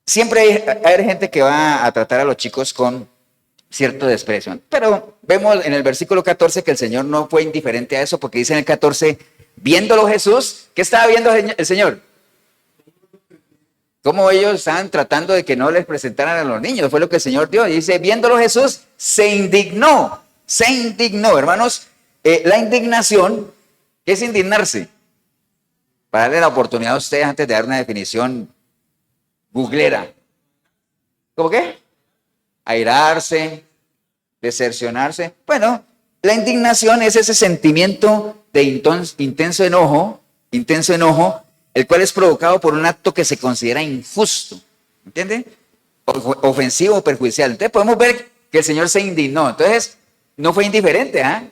siempre hay gente que va a tratar a los chicos con cierto desprecio. Pero vemos en el versículo 14 que el Señor no fue indiferente a eso, porque dice en el 14, viéndolo Jesús, ¿qué estaba viendo el Señor? Cómo ellos estaban tratando de que no les presentaran a los niños, fue lo que el Señor dio. Y dice, viéndolo Jesús, se indignó, hermanos. La indignación, ¿qué es indignarse? Para darle la oportunidad a ustedes, antes de dar una definición googlera. ¿Cómo qué? Airarse, decepcionarse. Bueno, la indignación es ese sentimiento de intenso enojo, el cual es provocado por un acto que se considera injusto, ¿entiende? Ofensivo o perjudicial. Entonces podemos ver que el Señor se indignó. Entonces, no fue indiferente, ¿ah?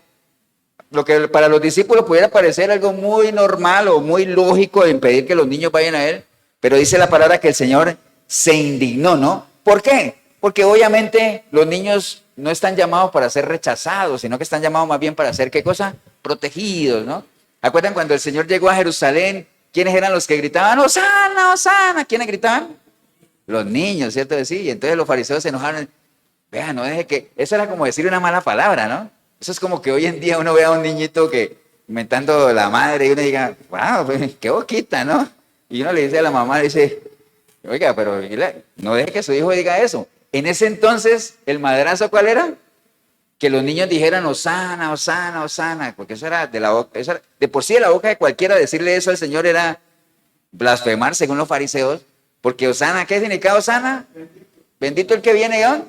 Lo que para los discípulos pudiera parecer algo muy normal o muy lógico de impedir que los niños vayan a Él, pero dice la palabra que el Señor se indignó, ¿no? ¿Por qué? Porque obviamente los niños no están llamados para ser rechazados, sino que están llamados más bien para ser, ¿qué cosa? Protegidos, ¿no? ¿Acuerdan cuando el Señor llegó a Jerusalén? ¿Quiénes eran los que gritaban, Hosana, Hosana? ¿Quiénes gritaban? Los niños, ¿cierto? Sí, y entonces los fariseos se enojaron. Vean, no deje que... Eso era como decir una mala palabra, ¿no? Eso es como que hoy en día uno ve a un niñito que inventando la madre y uno diga, wow, pues, qué boquita, ¿no? Y uno le dice a la mamá, le dice, oiga, pero no deje que su hijo diga eso. En ese entonces, ¿el madrazo cuál era? Que los niños dijeran, Hosana, Hosana, Hosana, porque eso era de la boca, de por sí de la boca de cualquiera decirle eso al Señor era blasfemar según los fariseos, porque Hosana, ¿qué significa Hosana? Bendito el que viene, ¿no?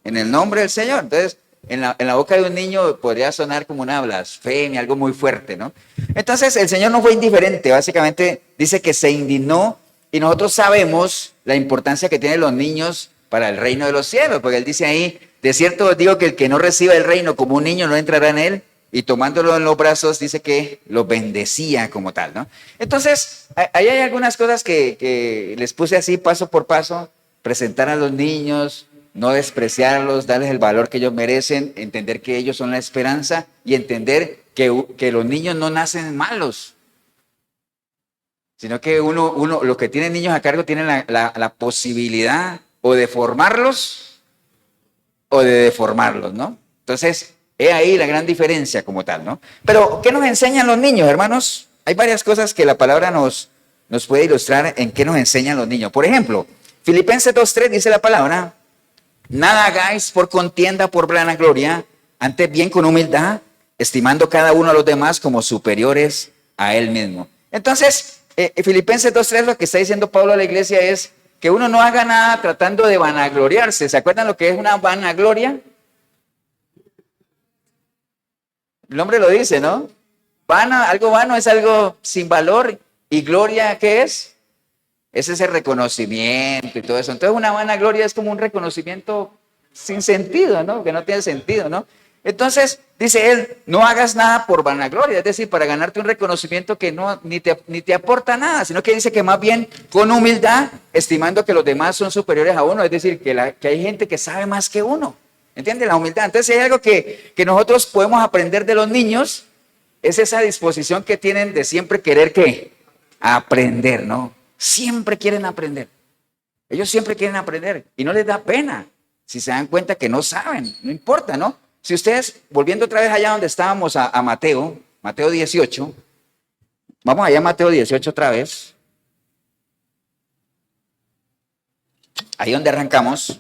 En el nombre del Señor. Entonces, en la boca de un niño podría sonar como una blasfemia, algo muy fuerte, ¿no? Entonces, el Señor no fue indiferente, básicamente dice que se indignó, y nosotros sabemos la importancia que tienen los niños para el reino de los cielos, porque Él dice ahí, de cierto os digo que el que no reciba el reino como un niño no entrará en él. y tomándolo en los brazos dice que lo bendecía como tal, ¿no? Entonces, ahí hay algunas cosas que les puse así paso por paso, presentar a los niños, no despreciarlos, darles el valor que ellos merecen, entender que ellos son la esperanza y entender que los niños no nacen malos, sino que los que tienen niños a cargo tienen la posibilidad o de formarlos o de deformarlos, ¿no? Entonces, he ahí la gran diferencia como tal, ¿no? Pero, ¿qué nos enseñan los niños, hermanos? Hay varias cosas que la palabra nos puede ilustrar en qué nos enseñan los niños. Por ejemplo, Filipenses 2:3 dice la palabra: nada hagáis por contienda, por vanagloria, antes bien con humildad, estimando cada uno a los demás como superiores a él mismo. Entonces, Filipenses 2:3 lo que está diciendo Pablo a la iglesia es que uno no haga nada tratando de vanagloriarse. ¿Se acuerdan lo que es una vanagloria? El nombre lo dice, ¿no? Algo vano es algo sin valor, y gloria, ¿qué es? Es ese reconocimiento y todo eso. Entonces una vanagloria es como un reconocimiento sin sentido, ¿no? Que no tiene sentido, ¿no? Entonces, dice él, no hagas nada por vanagloria, es decir, para ganarte un reconocimiento que ni te aporta nada, sino que dice que más bien con humildad, estimando que los demás son superiores a uno, es decir, que hay gente que sabe más que uno. ¿Entiendes? La humildad. Entonces, si hay algo que nosotros podemos aprender de los niños, es esa disposición que tienen de siempre querer ¿qué? Aprender, ¿no? Siempre quieren aprender. Ellos siempre quieren aprender y no les da pena si se dan cuenta que no saben, no importa, ¿no? Si ustedes, volviendo otra vez allá donde estábamos a Mateo 18, vamos allá a Mateo 18 otra vez, ahí donde arrancamos,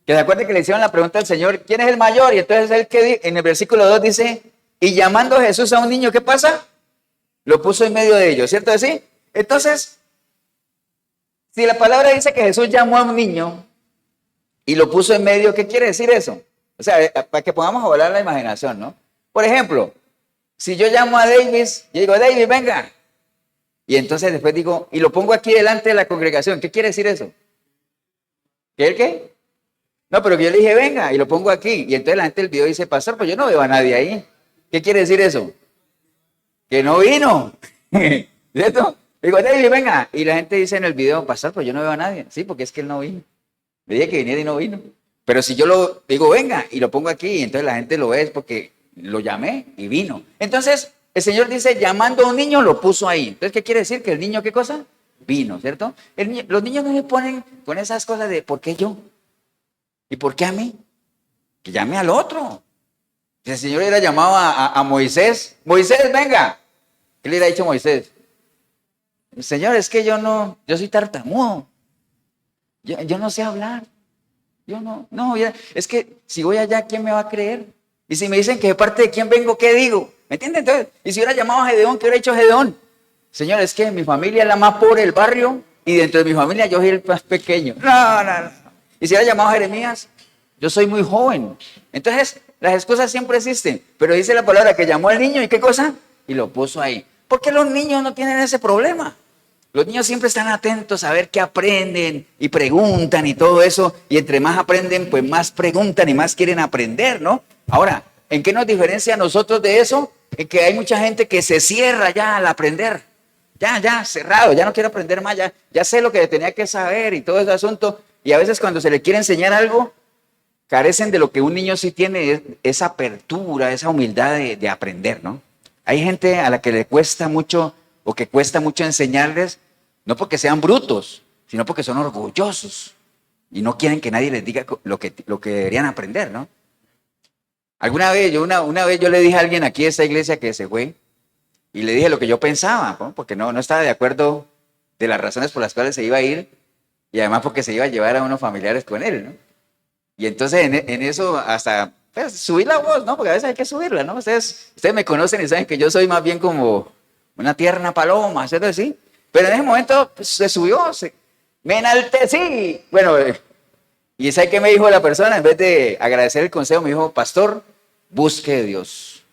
que se acuerden que le hicieron la pregunta al Señor, ¿quién es el mayor? Y entonces él que en el versículo 2 dice, y llamando a Jesús a un niño, ¿qué pasa? Lo puso en medio de ellos, ¿cierto así? Entonces, si la palabra dice que Jesús llamó a un niño y lo puso en medio, ¿qué quiere decir eso? O sea, para que podamos volar la imaginación, ¿no? Por ejemplo, si yo llamo a Davis, yo digo, Davis, venga. Y entonces después digo, y lo pongo aquí delante de la congregación, ¿qué quiere decir eso? ¿Qué el qué? No, pero que yo le dije, venga, y lo pongo aquí. Y entonces la gente del video dice, pastor, pues yo no veo a nadie ahí. ¿Qué quiere decir eso? Que no vino. ¿Cierto? Digo, David, venga. Y la gente dice en el video, pastor, pues yo no veo a nadie. Sí, porque es que él no vino. Le dije que viniera y no vino. Pero si yo lo digo, venga, y lo pongo aquí, y entonces la gente lo ve, es porque lo llamé y vino. Entonces, el Señor dice, llamando a un niño, lo puso ahí. Entonces, ¿qué quiere decir? Que el niño, ¿qué cosa? Vino, ¿cierto? Los niños no se ponen con esas cosas de, ¿por qué yo? ¿Y por qué a mí? Que llame al otro. Si el Señor hubiera llamado a Moisés, Moisés, venga. ¿Qué le hubiera dicho a Moisés? Señor, es que yo soy tartamudo. Yo no sé hablar. Yo no, es que si voy allá, ¿quién me va a creer? Y si me dicen que de parte de quién vengo, ¿qué digo? ¿Me entienden? Entonces, y si hubiera llamado a Gedeón, ¿qué hubiera hecho Gedeón? Señor, es que mi familia es la más pobre del barrio y dentro de mi familia yo soy el más pequeño. No. Y si hubiera llamado a Jeremías, yo soy muy joven. Entonces, las excusas siempre existen. Pero dice la palabra que llamó al niño y ¿qué cosa? Y lo puso ahí. ¿Por qué los niños no tienen ese problema? Los niños siempre están atentos a ver qué aprenden y preguntan y todo eso. Y entre más aprenden, pues más preguntan y más quieren aprender, ¿no? Ahora, ¿en qué nos diferencia a nosotros de eso? En que hay mucha gente que se cierra ya al aprender. Ya, cerrado, ya no quiero aprender más, ya sé lo que tenía que saber y todo ese asunto. Y a veces cuando se le quiere enseñar algo, carecen de lo que un niño sí tiene, esa apertura, esa humildad de aprender, ¿no? Hay gente a la que le cuesta mucho o que cuesta mucho enseñarles, no porque sean brutos, sino porque son orgullosos y no quieren que nadie les diga lo que deberían aprender, ¿no? Alguna vez, una vez yo le dije a alguien aquí de esta iglesia que se fue y le dije lo que yo pensaba, ¿no? Porque no estaba de acuerdo de las razones por las cuales se iba a ir y además porque se iba a llevar a unos familiares con él, ¿no? Y entonces en eso hasta pues, subí la voz, ¿no? Porque a veces hay que subirla, ¿no? Ustedes me conocen y saben que yo soy más bien como una tierna paloma, ¿cierto? Sí. Pero en ese momento pues, se subió, me enaltecí. Bueno, y ¿sabe qué me dijo la persona? En vez de agradecer el consejo, me dijo, pastor, busque a Dios.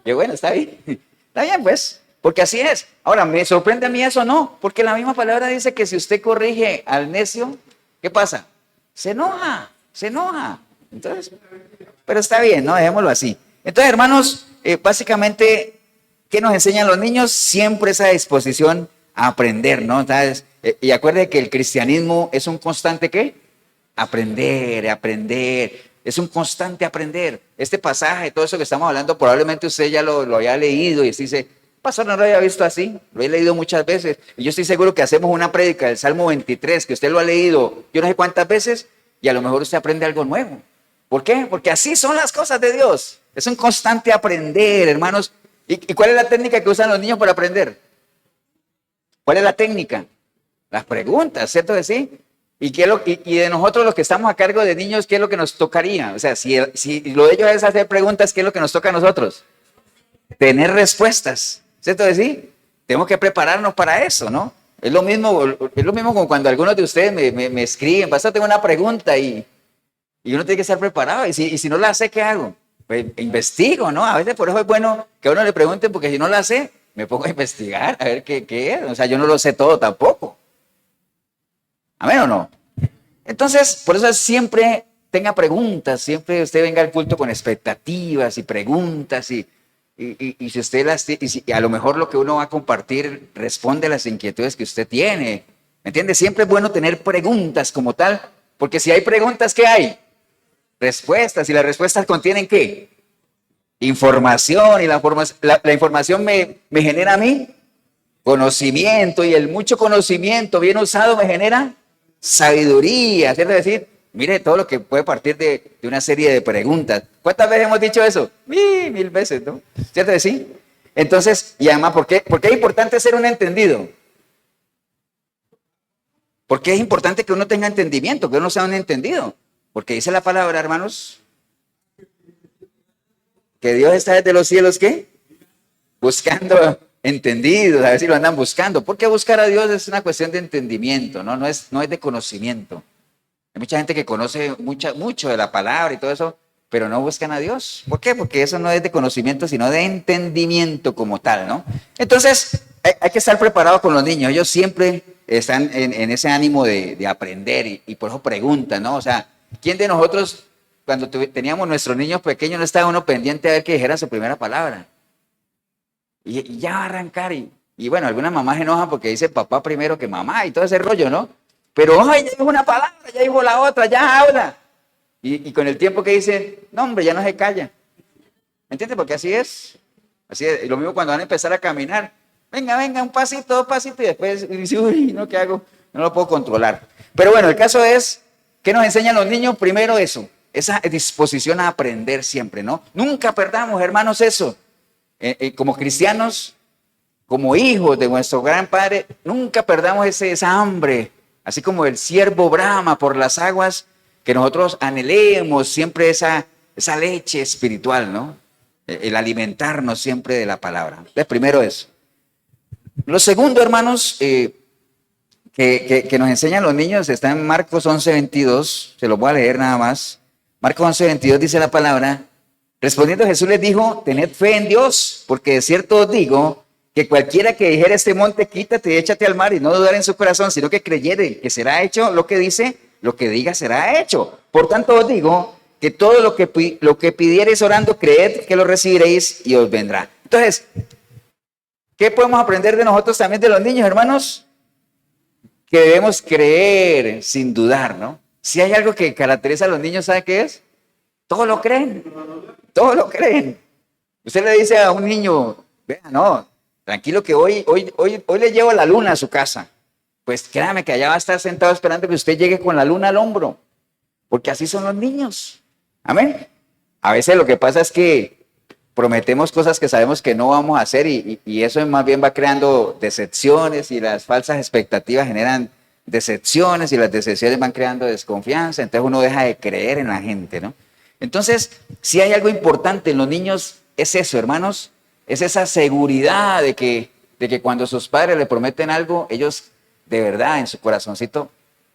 yo, bueno, está bien. Está bien, pues, porque así es. Ahora, ¿me sorprende a mí eso? No, porque la misma palabra dice que si usted corrige al necio, ¿qué pasa? Se enoja. Entonces, pero está bien, ¿no? Dejémoslo así. Entonces, hermanos, básicamente, ¿qué nos enseñan los niños? Siempre esa disposición a aprender, ¿no? Entonces, y acuérdense que el cristianismo es un constante, ¿qué? Aprender, aprender. Es un constante aprender. Este pasaje, todo eso que estamos hablando, probablemente usted ya lo había leído y dice, pastor, no lo había visto así, lo he leído muchas veces. Y yo estoy seguro que hacemos una prédica del Salmo 23, que usted lo ha leído yo no sé cuántas veces, y a lo mejor usted aprende algo nuevo. ¿Por qué? Porque así son las cosas de Dios. Es un constante aprender, hermanos. ¿Y cuál es la técnica que usan los niños para aprender? ¿Cuál es la técnica? Las preguntas, ¿cierto que sí? ¿Y de nosotros los que estamos a cargo de niños, qué es lo que nos tocaría? O sea, si lo de ellos es hacer preguntas, ¿qué es lo que nos toca a nosotros? Tener respuestas, ¿cierto que sí? Tenemos que prepararnos para eso, ¿no? Es lo mismo como cuando algunos de ustedes me escriben, pastor, tengo una pregunta y uno tiene que estar preparado. Y si no la sé, ¿qué hago? Pues investigo, ¿no? A veces por eso es bueno que a uno le pregunten, porque si no la sé, me pongo a investigar, a ver qué es. O sea, yo no lo sé todo tampoco. ¿Amén o no? Entonces, por eso siempre tenga preguntas, siempre usted venga al culto con expectativas y preguntas y si usted y a lo mejor lo que uno va a compartir responde a las inquietudes que usted tiene. ¿Me entiende? Siempre es bueno tener preguntas como tal, porque si hay preguntas, ¿qué hay? Respuestas, y las respuestas contienen ¿qué? Información, y la información me genera a mí conocimiento, y el mucho conocimiento bien usado me genera sabiduría, ¿cierto? Es decir, mire todo lo que puede partir de una serie de preguntas. ¿Cuántas veces hemos dicho eso? 1000 veces, ¿no? ¿Cierto que sí? Entonces, y además, ¿por qué es importante ser un entendido? Porque es importante que uno tenga entendimiento, que uno sea un entendido. Porque dice la palabra, hermanos, que Dios está desde los cielos, ¿qué? Buscando entendidos, a ver si lo andan buscando. Porque buscar a Dios es una cuestión de entendimiento, ¿no? No es de conocimiento. Hay mucha gente que conoce mucho de la palabra y todo eso, pero no buscan a Dios. ¿Por qué? Porque eso no es de conocimiento, sino de entendimiento como tal, ¿no? Entonces, hay que estar preparado con los niños. Ellos siempre están en ese ánimo de aprender y por eso preguntan, ¿no? O sea, ¿quién de nosotros, cuando teníamos nuestros niños pequeños, no estaba uno pendiente a ver que dijera su primera palabra? Y ya va a arrancar. Y bueno, algunas mamás se enojan porque dice papá primero que mamá y todo ese rollo, ¿no? Pero, ay, ya dijo una palabra, ya dijo la otra, ya habla. Y con el tiempo que dicen, no, hombre, ya no se calla. ¿Me entiendes? Porque así es. Así es. Y lo mismo cuando van a empezar a caminar. Venga, un pasito, 2 pasitos, y después dice, uy, ¿no? ¿Qué hago? No lo puedo controlar. Pero bueno, el caso es, ¿qué nos enseñan los niños? Primero eso, esa disposición a aprender siempre, ¿no? Nunca perdamos, hermanos, eso. Como cristianos, como hijos de nuestro gran Padre, nunca perdamos esa hambre, así como el ciervo brama por las aguas, que nosotros anhelemos siempre esa leche espiritual, ¿no? El alimentarnos siempre de la palabra. Entonces, primero eso. Lo segundo, hermanos, que nos enseñan los niños está en Marcos 11:22, se lo voy a leer nada más. Marcos 11:22 dice la palabra: respondiendo Jesús les dijo, tened fe en Dios, porque de cierto os digo que cualquiera que dijera este monte, quítate y échate al mar, y no dudar en su corazón, sino que creyere que será hecho lo que dice, lo que diga será hecho. Por tanto os digo que todo lo que pidiereis orando, creed que lo recibiréis y os vendrá. Entonces, ¿qué podemos aprender de nosotros también de los niños, hermanos? Que debemos creer sin dudar, ¿no? Si hay algo que caracteriza a los niños, ¿sabe qué es? Todo lo creen. Todo lo creen. Usted le dice a un niño, vea, no, tranquilo que hoy le llevo la luna a su casa. Pues créame que allá va a estar sentado esperando que usted llegue con la luna al hombro. Porque así son los niños. Amén. A veces lo que pasa es que prometemos cosas que sabemos que no vamos a hacer y eso más bien va creando decepciones, y las falsas expectativas generan decepciones, y las decepciones van creando desconfianza. Entonces uno deja de creer en la gente, ¿no? Entonces, si hay algo importante en los niños, es eso, hermanos, es esa seguridad de que cuando sus padres le prometen algo, ellos de verdad en su corazoncito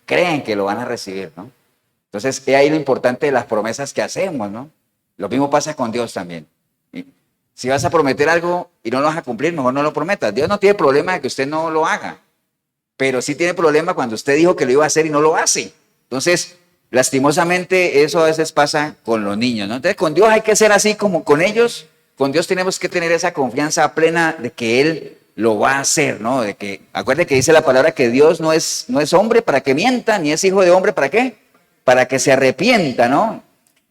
creen que lo van a recibir, ¿no? Entonces, es ahí lo importante de las promesas que hacemos, ¿no? Lo mismo pasa con Dios también. Si vas a prometer algo y no lo vas a cumplir, mejor no lo prometas. Dios no tiene problema de que usted no lo haga, pero sí tiene problema cuando usted dijo que lo iba a hacer y no lo hace. Entonces, Lastimosamente eso a veces pasa con los niños, ¿no? Entonces con Dios hay que ser así como con ellos. Con Dios tenemos que tener esa confianza plena de que Él lo va a hacer, ¿no? De que, acuérdate que dice la palabra que Dios no es hombre para que mienta, ni es hijo de hombre para qué, para que se arrepienta, ¿no?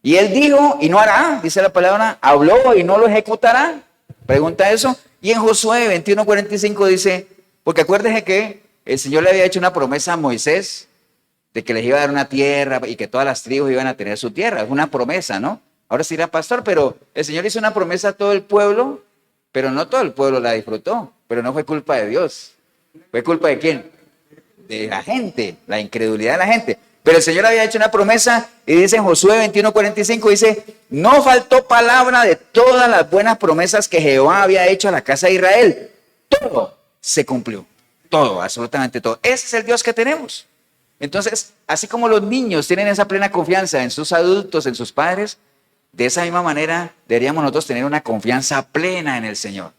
Y Él dijo y no hará, dice la palabra, habló y no lo ejecutará. Pregunta eso. Y en Josué 21:45 dice, porque acuérdese que el Señor le había hecho una promesa a Moisés de que les iba a dar una tierra y que todas las tribus iban a tener su tierra. Es una promesa, ¿no? Ahora sí era pastor, pero el Señor hizo una promesa a todo el pueblo, pero no todo el pueblo la disfrutó. Pero no fue culpa de Dios. ¿Fue culpa de quién? De la gente, la incredulidad de la gente. Pero el Señor había hecho una promesa y dice en Josué 21:45, dice, no faltó palabra de todas las buenas promesas que Jehová había hecho a la casa de Israel. Todo se cumplió. Todo, absolutamente todo. Ese es el Dios que tenemos. Entonces, así como los niños tienen esa plena confianza en sus adultos, en sus padres, de esa misma manera deberíamos nosotros tener una confianza plena en el Señor.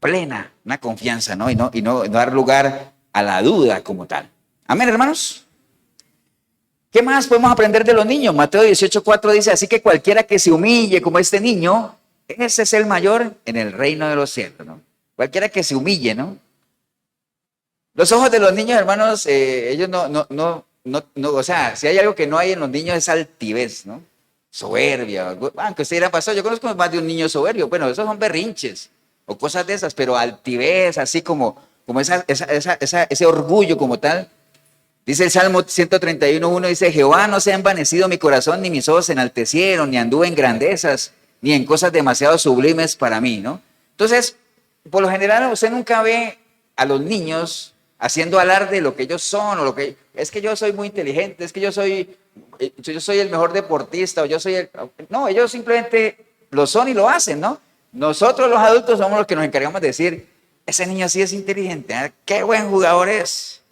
Plena, una confianza, ¿no? Y no dar lugar a la duda como tal. Amén, hermanos. ¿Qué más podemos aprender de los niños? Mateo 18:4 dice, así que cualquiera que se humille como este niño, ese es el mayor en el reino de los cielos, ¿no? Cualquiera que se humille, ¿no? Los ojos de los niños, hermanos, ellos no, o sea, si hay algo que no hay en los niños es altivez, ¿no? Soberbia, aunque usted dirá, pastor, yo conozco más de un niño soberbio, bueno, esos son berrinches o cosas de esas, pero altivez, así como ese orgullo como tal. Dice el Salmo 131:1, dice, Jehová no se ha envanecido mi corazón, ni mis ojos se enaltecieron, ni anduve en grandezas, ni en cosas demasiado sublimes para mí, ¿no? Entonces, por lo general, usted nunca ve a los niños haciendo alarde de lo que ellos son, o lo que es que yo soy muy inteligente, es que yo soy el mejor deportista, o yo soy el... No, ellos simplemente lo son y lo hacen, ¿no? Nosotros los adultos somos los que nos encargamos de decir, ese niño sí es inteligente, ¿eh? Qué buen jugador es,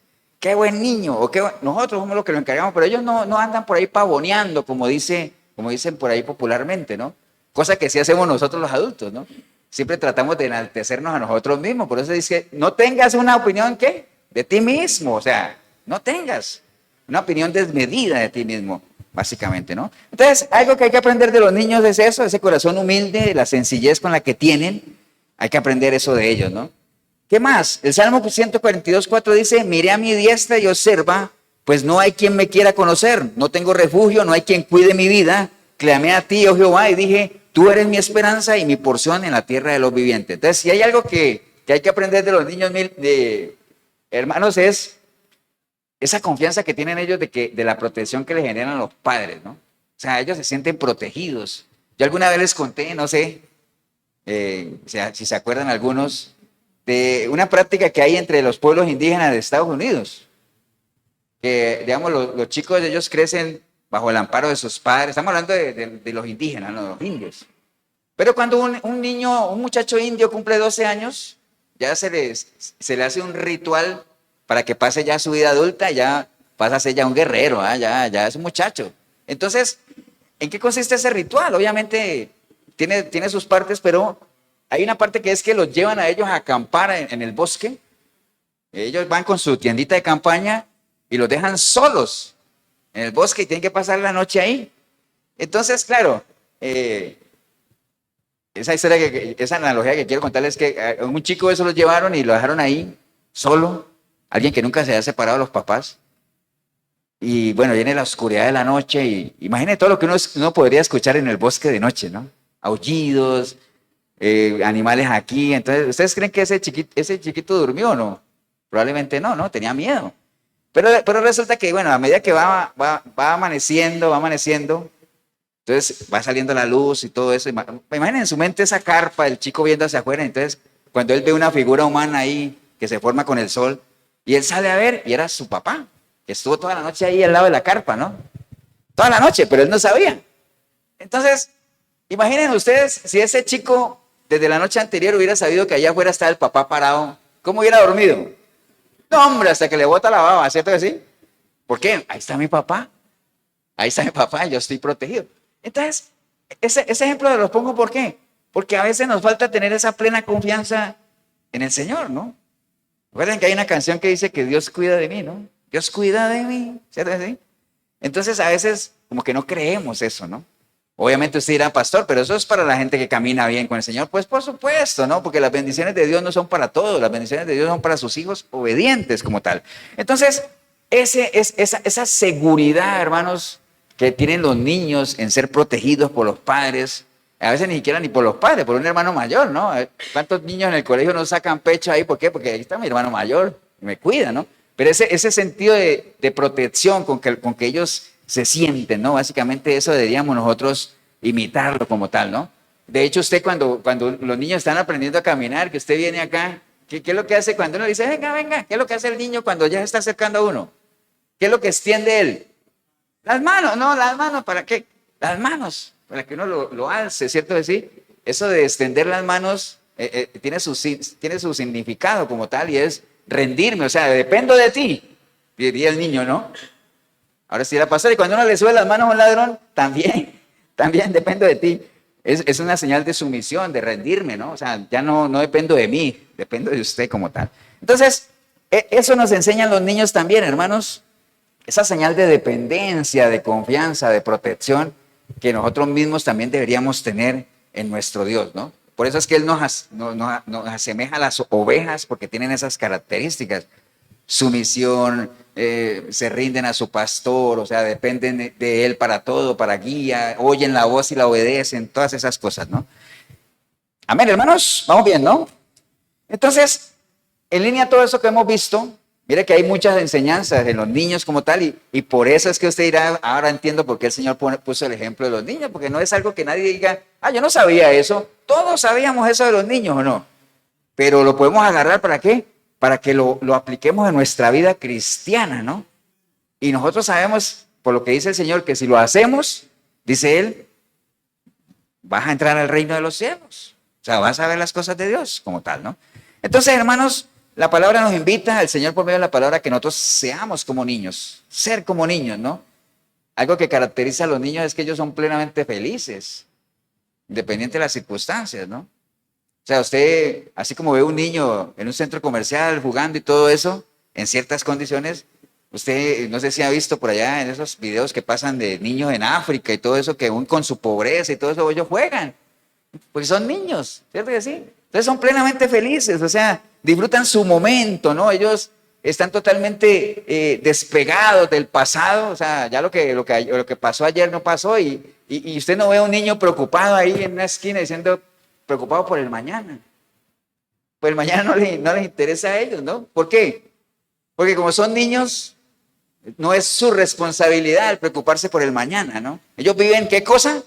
qué buen niño, nosotros somos los que nos encargamos, pero ellos no andan por ahí pavoneando, como dicen por ahí popularmente, ¿no? Cosa que sí hacemos nosotros los adultos, ¿no? Siempre tratamos de enaltecernos a nosotros mismos, por eso dice, no tengas una opinión, ¿qué? De ti mismo, o sea, no tengas una opinión desmedida de ti mismo, básicamente, ¿no? Entonces, algo que hay que aprender de los niños es eso, ese corazón humilde, la sencillez con la que tienen, hay que aprender eso de ellos, ¿no? ¿Qué más? El Salmo 142:4 dice, miré a mi diestra y observa, pues no hay quien me quiera conocer, no tengo refugio, no hay quien cuide mi vida, clamé a ti, oh Jehová, y dije, tú eres mi esperanza y mi porción en la tierra de los vivientes. Entonces, si hay algo que hay que aprender de los niños, hermanos, es esa confianza que tienen ellos de la protección que les generan los padres, ¿no? O sea, ellos se sienten protegidos. Yo alguna vez les conté, no sé, si se acuerdan algunos, de una práctica que hay entre los pueblos indígenas de Estados Unidos. Que, digamos, los chicos de ellos crecen bajo el amparo de sus padres. Estamos hablando de los indígenas, no de los indios. Pero cuando un muchacho indio cumple 12 años, ya se le hace un ritual para que pase ya su vida adulta, ya pasa a ser ya un guerrero, ya es un muchacho. Entonces, ¿en qué consiste ese ritual? Obviamente tiene sus partes, pero hay una parte que es que los llevan a ellos a acampar en el bosque. Ellos van con su tiendita de campaña y los dejan solos en el bosque y tienen que pasar la noche ahí. Entonces, claro, esa analogía que quiero contarles es que a un chico eso lo llevaron y lo dejaron ahí solo, alguien que nunca se haya separado de los papás. Y bueno, viene la oscuridad de la noche y imagine todo lo que uno podría escuchar en el bosque de noche, ¿no? Aullidos, animales aquí. Entonces, ¿ustedes creen que ese chiquito durmió o no? Probablemente no, tenía miedo. Pero resulta que, bueno, a medida que va amaneciendo, entonces va saliendo la luz y todo eso. Imaginen en su mente esa carpa, el chico viendo hacia afuera. Entonces, cuando él ve una figura humana ahí que se forma con el sol, y él sale a ver, y era su papá, que estuvo toda la noche ahí al lado de la carpa, ¿no? Toda la noche, pero él no sabía. Entonces, imaginen ustedes si ese chico desde la noche anterior hubiera sabido que allá afuera estaba el papá parado, ¿cómo hubiera dormido? No, hombre, hasta que le bota la baba, ¿cierto que sí? ¿Por qué? Ahí está mi papá, yo estoy protegido. Entonces, ese ejemplo los pongo, ¿por qué? Porque a veces nos falta tener esa plena confianza en el Señor, ¿no? Recuerden que hay una canción que dice que Dios cuida de mí, ¿no? Dios cuida de mí, ¿cierto que sí? Entonces a veces como que no creemos eso, ¿no? Obviamente usted dirá, pastor, pero eso es para la gente que camina bien con el Señor. Pues por supuesto, ¿no? Porque las bendiciones de Dios no son para todos, las bendiciones de Dios son para sus hijos obedientes como tal. Entonces, esa seguridad, hermanos, que tienen los niños en ser protegidos por los padres, a veces ni siquiera ni por los padres, por un hermano mayor, ¿no? ¿Cuántos niños en el colegio no sacan pecho ahí? ¿Por qué? Porque ahí está mi hermano mayor, me cuida, ¿no? Pero ese sentido de protección con que ellos se sienten, ¿no? Básicamente eso deberíamos nosotros imitarlo como tal, ¿no? De hecho, usted cuando los niños están aprendiendo a caminar, que usted viene acá, ¿qué es lo que hace cuando uno le dice, venga, venga? ¿Qué es lo que hace el niño cuando ya se está acercando a uno? ¿Qué es lo que extiende él? Las manos, ¿no? Las manos, ¿para qué? Las manos, para que uno lo alce, ¿cierto que sí? Eso de extender las manos tiene su significado como tal y es rendirme, o sea, dependo de ti, diría el niño, ¿no? Ahora sí la pastora, y cuando uno le sube las manos a un ladrón, también dependo de ti. Es una señal de sumisión, de rendirme, ¿no? O sea, ya no dependo de mí, dependo de usted como tal. Entonces, eso nos enseñan los niños también, hermanos, esa señal de dependencia, de confianza, de protección, que nosotros mismos también deberíamos tener en nuestro Dios, ¿no? Por eso es que Él nos asemeja a las ovejas, porque tienen esas características. Sumisión, se rinden a su pastor, o sea, dependen de Él para todo, para guía, oyen la voz y la obedecen, todas esas cosas, ¿no? Amén, hermanos, vamos bien, ¿no? Entonces, en línea a todo eso que hemos visto, mire que hay muchas enseñanzas en los niños como tal, y por eso es que usted dirá, ahora entiendo por qué el Señor puso el ejemplo de los niños, porque no es algo que nadie diga, yo no sabía eso, todos sabíamos eso de los niños, ¿o no? Pero lo podemos agarrar, ¿para qué? Para que lo apliquemos en nuestra vida cristiana, ¿no? Y nosotros sabemos, por lo que dice el Señor, que si lo hacemos, dice Él, vas a entrar al reino de los cielos. O sea, vas a ver las cosas de Dios como tal, ¿no? Entonces, hermanos, la palabra nos invita, al Señor por medio de la palabra, que nosotros seamos como niños, ser como niños, ¿no? Algo que caracteriza a los niños es que ellos son plenamente felices, independiente de las circunstancias, ¿no? O sea, usted, así como ve un niño en un centro comercial jugando y todo eso, en ciertas condiciones, usted no sé si ha visto por allá en esos videos que pasan de niños en África y todo eso, que aún con su pobreza y todo eso, ellos juegan, porque son niños, ¿cierto que sí? Entonces son plenamente felices, o sea, disfrutan su momento, ¿no? Ellos están totalmente despegados del pasado, o sea, ya lo que pasó ayer no pasó, y usted no ve a un niño preocupado ahí en una esquina diciendo, preocupado por el mañana. Pues el mañana no les interesa a ellos, ¿no? ¿Por qué? Porque como son niños, no es su responsabilidad el preocuparse por el mañana, ¿no? Ellos viven, ¿qué cosa?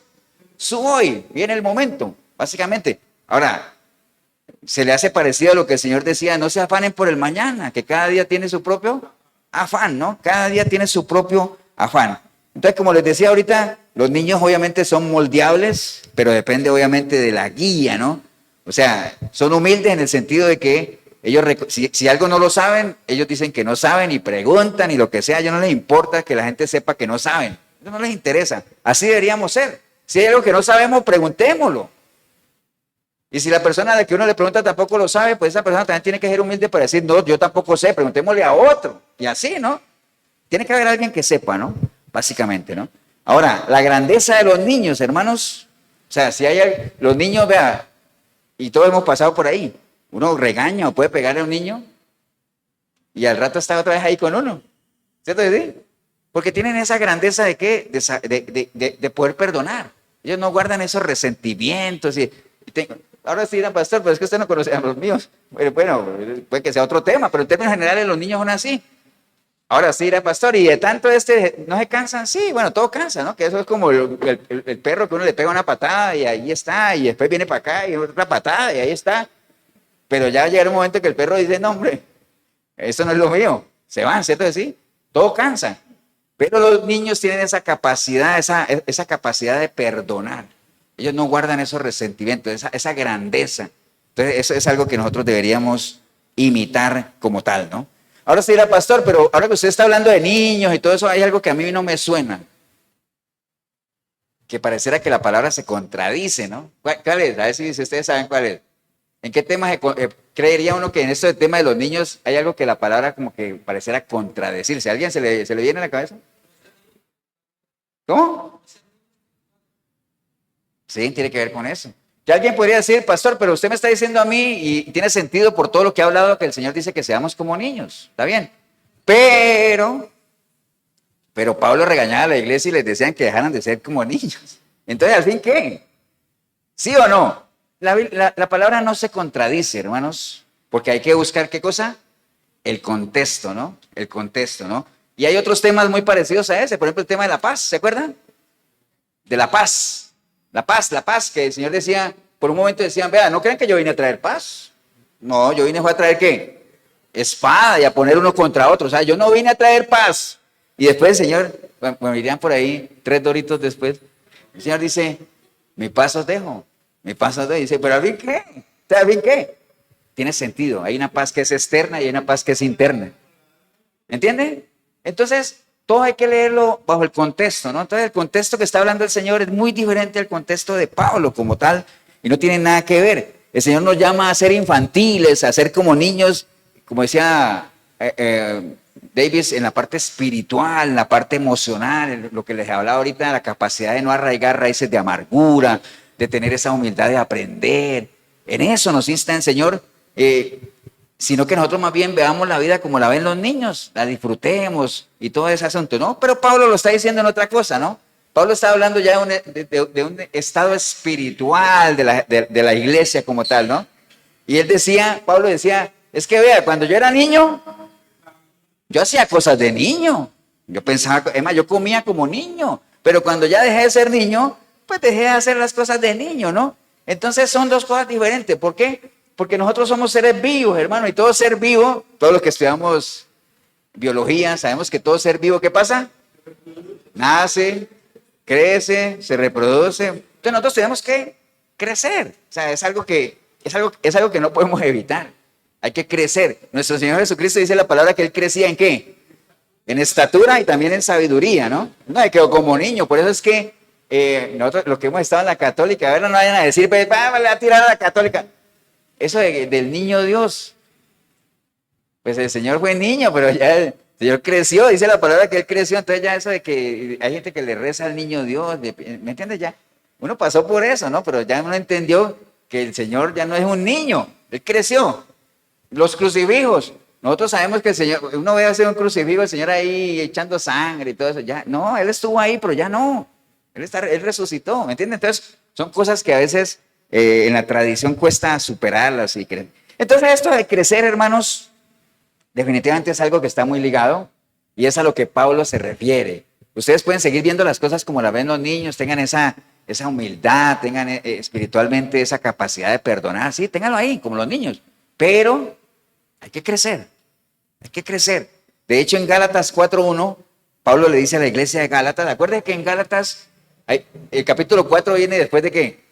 Su hoy, viene el momento, básicamente. Ahora, se le hace parecido a lo que el Señor decía, no se afanen por el mañana, que cada día tiene su propio afán, ¿no? Cada día tiene su propio afán. Entonces, como les decía ahorita, los niños obviamente son moldeables, pero depende obviamente de la guía, ¿no? O sea, son humildes en el sentido de que ellos, si algo no lo saben, ellos dicen que no saben y preguntan y lo que sea, a ellos no les importa que la gente sepa que no saben. Eso no les interesa. Así deberíamos ser. Si hay algo que no sabemos, preguntémoslo. Y si la persona a la que uno le pregunta tampoco lo sabe, pues esa persona también tiene que ser humilde para decir, no, yo tampoco sé, preguntémosle a otro. Y así, ¿no? Tiene que haber alguien que sepa, ¿no? Básicamente, ¿no? Ahora, la grandeza de los niños, hermanos, o sea, si hay los niños, vea, y todos hemos pasado por ahí, uno regaña o puede pegarle a un niño y al rato está otra vez ahí con uno, ¿cierto? ¿Sí? Porque tienen esa grandeza de ¿qué? De poder perdonar. Ellos no guardan esos resentimientos ahora sí, pastor, pero es que usted no conoce a los míos. Bueno, puede que sea otro tema, pero en términos generales los niños son así. Ahora sí, pastor, y de tanto ¿no se cansan? Sí, bueno, todo cansa, ¿no? Que eso es como el perro que uno le pega una patada y ahí está, y después viene para acá y otra patada y ahí está. Pero ya llega un momento que el perro dice, no, hombre, eso no es lo mío. Se van, ¿cierto que sí? Todo cansa. Pero los niños tienen esa capacidad, esa capacidad de perdonar. Ellos no guardan esos resentimientos, esa grandeza. Entonces, eso es algo que nosotros deberíamos imitar como tal, ¿no? Ahora sí dirá, pastor, pero ahora que usted está hablando de niños y todo eso, hay algo que a mí no me suena. Que pareciera que la palabra se contradice, ¿no? ¿Cuál es? A ver si ustedes saben cuál es. ¿En qué tema creería uno que en esto del tema de los niños hay algo que la palabra como que pareciera contradecirse? ¿A alguien se le viene a la cabeza? ¿Cómo? Sí, tiene que ver con eso. Ya alguien podría decir, pastor, pero usted me está diciendo a mí y tiene sentido por todo lo que ha hablado que el Señor dice que seamos como niños. Está bien. Pero Pablo regañaba a la iglesia y les decían que dejaran de ser como niños. Entonces, ¿al fin qué? ¿Sí o no? La palabra no se contradice, hermanos, porque hay que buscar ¿qué cosa? El contexto, ¿no? El contexto, ¿no? Y hay otros temas muy parecidos a ese, por ejemplo, el tema de la paz, ¿se acuerdan? De la paz. La paz, que el Señor decía, por un momento decían, vea, ¿no creen que yo vine a traer paz? No, yo vine a traer ¿qué? Espada y a poner uno contra otro. O sea, yo no vine a traer paz. Y después el Señor, bueno, irían por ahí 3 doritos después, el Señor dice, mi paz os dejo, mi paz os dejo. Y dice, pero ¿al fin qué? ¿Al fin qué? Tiene sentido, hay una paz que es externa y hay una paz que es interna. ¿Entiende? Entonces, todo hay que leerlo bajo el contexto, ¿no? Entonces, el contexto que está hablando el Señor es muy diferente al contexto de Pablo como tal y no tiene nada que ver. El Señor nos llama a ser infantiles, a ser como niños, como decía Davis, en la parte espiritual, en la parte emocional, lo que les hablaba ahorita de la capacidad de no arraigar raíces de amargura, de tener esa humildad de aprender. En eso nos insta el Señor, sino que nosotros más bien veamos la vida como la ven los niños, la disfrutemos y todo ese asunto, ¿no? Pero Pablo lo está diciendo en otra cosa, ¿no? Pablo está hablando ya de un estado espiritual de la iglesia como tal, ¿no? Y él decía, Pablo decía, es que vea, cuando yo era niño, yo hacía cosas de niño. Yo pensaba, es más, yo comía como niño, pero cuando ya dejé de ser niño, pues dejé de hacer las cosas de niño, ¿no? Entonces son dos cosas diferentes. ¿Por qué? Porque nosotros somos seres vivos, hermano, y todo ser vivo, todos los que estudiamos biología, sabemos que todo ser vivo, ¿qué pasa? Nace, crece, se reproduce. Entonces nosotros tenemos que crecer. O sea, es algo que no podemos evitar. Hay que crecer. Nuestro Señor Jesucristo dice la palabra que Él crecía ¿en qué? En estatura y también en sabiduría, ¿no? No, que quedó como niño. Por eso es que nosotros, los que hemos estado en la católica, a ver, no vayan a decir, pues, vale a tirar a la católica. Eso del niño Dios, pues el Señor fue niño, pero ya el Señor creció, dice la palabra que Él creció, entonces ya eso de que hay gente que le reza al niño Dios, ¿me entiendes ya? Uno pasó por eso, ¿no? Pero ya uno entendió que el Señor ya no es un niño, Él creció. Los crucifijos, nosotros sabemos que el Señor, uno ve hacer un crucifijo, el Señor ahí echando sangre y todo eso, ya, no, Él estuvo ahí, pero ya no, Él resucitó, ¿me entiendes? Entonces, son cosas que a veces en la tradición cuesta superarlas y creer. Entonces esto de crecer, hermanos, definitivamente es algo que está muy ligado y es a lo que Pablo se refiere. Ustedes pueden seguir viendo las cosas como las ven los niños, tengan esa humildad, tengan espiritualmente esa capacidad de perdonar, sí, ténganlo ahí como los niños, pero hay que crecer, hay que crecer. De hecho, en Gálatas 4:1, Pablo le dice a la iglesia de Gálatas, ¿acuerdan que en Gálatas, el capítulo 4 viene después de qué?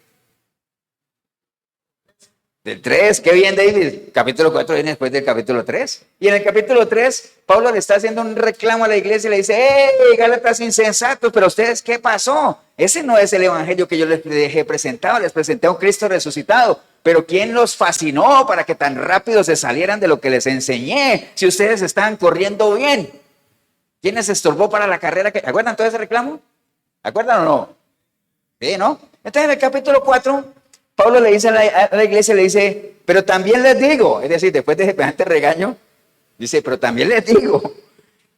Del 3, qué bien, David. Capítulo 4 viene después del capítulo 3. Y en el capítulo 3, Pablo le está haciendo un reclamo a la iglesia y le dice, ¡hey, Gálatas insensatos! Pero ustedes, ¿qué pasó? Ese no es el evangelio que yo les dejé presentado. Les presenté a un Cristo resucitado. Pero ¿quién los fascinó para que tan rápido se salieran de lo que les enseñé? Si ustedes estaban corriendo bien. ¿Quién les estorbó para la carrera? ¿Acuerdan todo ese reclamo? ¿Acuerdan o no? Sí, ¿no? Entonces en el capítulo 4... Pablo le dice a la iglesia, le dice, pero también les digo, es decir, después de semejante regaño, dice, pero también les digo,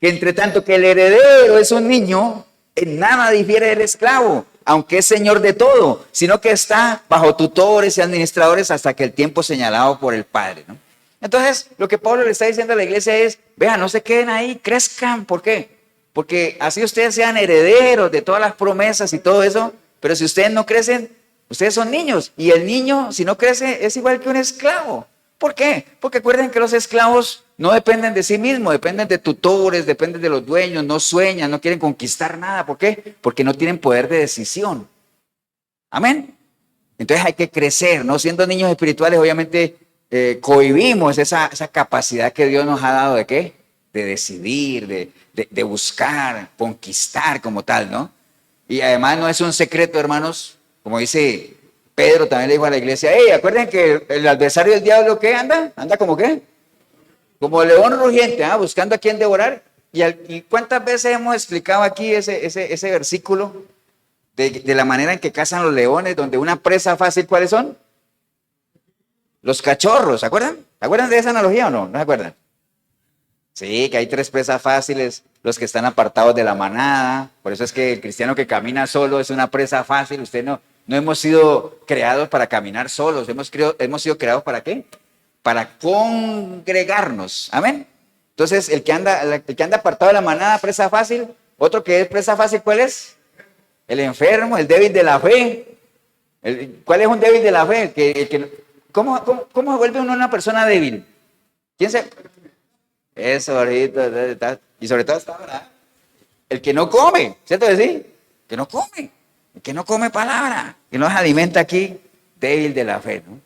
que entre tanto que el heredero es un niño, en nada difiere del esclavo, aunque es señor de todo, sino que está bajo tutores y administradores hasta que el tiempo señalado por el Padre, ¿no? Entonces, lo que Pablo le está diciendo a la iglesia es, vean, no se queden ahí, crezcan, ¿por qué? Porque así ustedes sean herederos de todas las promesas y todo eso, pero si ustedes no crecen, ustedes son niños y el niño, si no crece, es igual que un esclavo. ¿Por qué? Porque acuerden que los esclavos no dependen de sí mismos, dependen de tutores, dependen de los dueños, no sueñan, no quieren conquistar nada. ¿Por qué? Porque no tienen poder de decisión. Amén. Entonces hay que crecer, ¿no? Siendo niños espirituales, obviamente cohibimos esa capacidad que Dios nos ha dado de ¿qué? De decidir, de buscar, conquistar como tal, ¿no? Y además no es un secreto, hermanos. Como dice Pedro, también le dijo a la iglesia, hey, acuerden que el adversario del diablo, ¿qué anda? ¿Anda como qué? Como león rugiente, buscando a quién devorar. ¿Y cuántas veces hemos explicado aquí ese versículo de la manera en que cazan los leones, donde una presa fácil, ¿cuáles son? Los cachorros, ¿se acuerdan? ¿Se acuerdan de esa analogía o no? ¿No se acuerdan? Sí, que hay 3 presas fáciles, los que están apartados de la manada. Por eso es que el cristiano que camina solo es una presa fácil. No hemos sido creados para caminar solos. Hemos sido creados ¿para qué? Para congregarnos. Amén. Entonces, el que anda apartado de la manada, presa fácil. Otro que es presa fácil, ¿cuál es? El enfermo, el débil de la fe. ¿Cuál es un débil de la fe? ¿Cómo se vuelve uno una persona débil? ¿Quién se...? Eso, ahorita. Y sobre todo hasta ahora. El que no come, ¿cierto que sí? Que no come. El que no come palabra. Que no se alimenta aquí, débil de la fe, ¿no?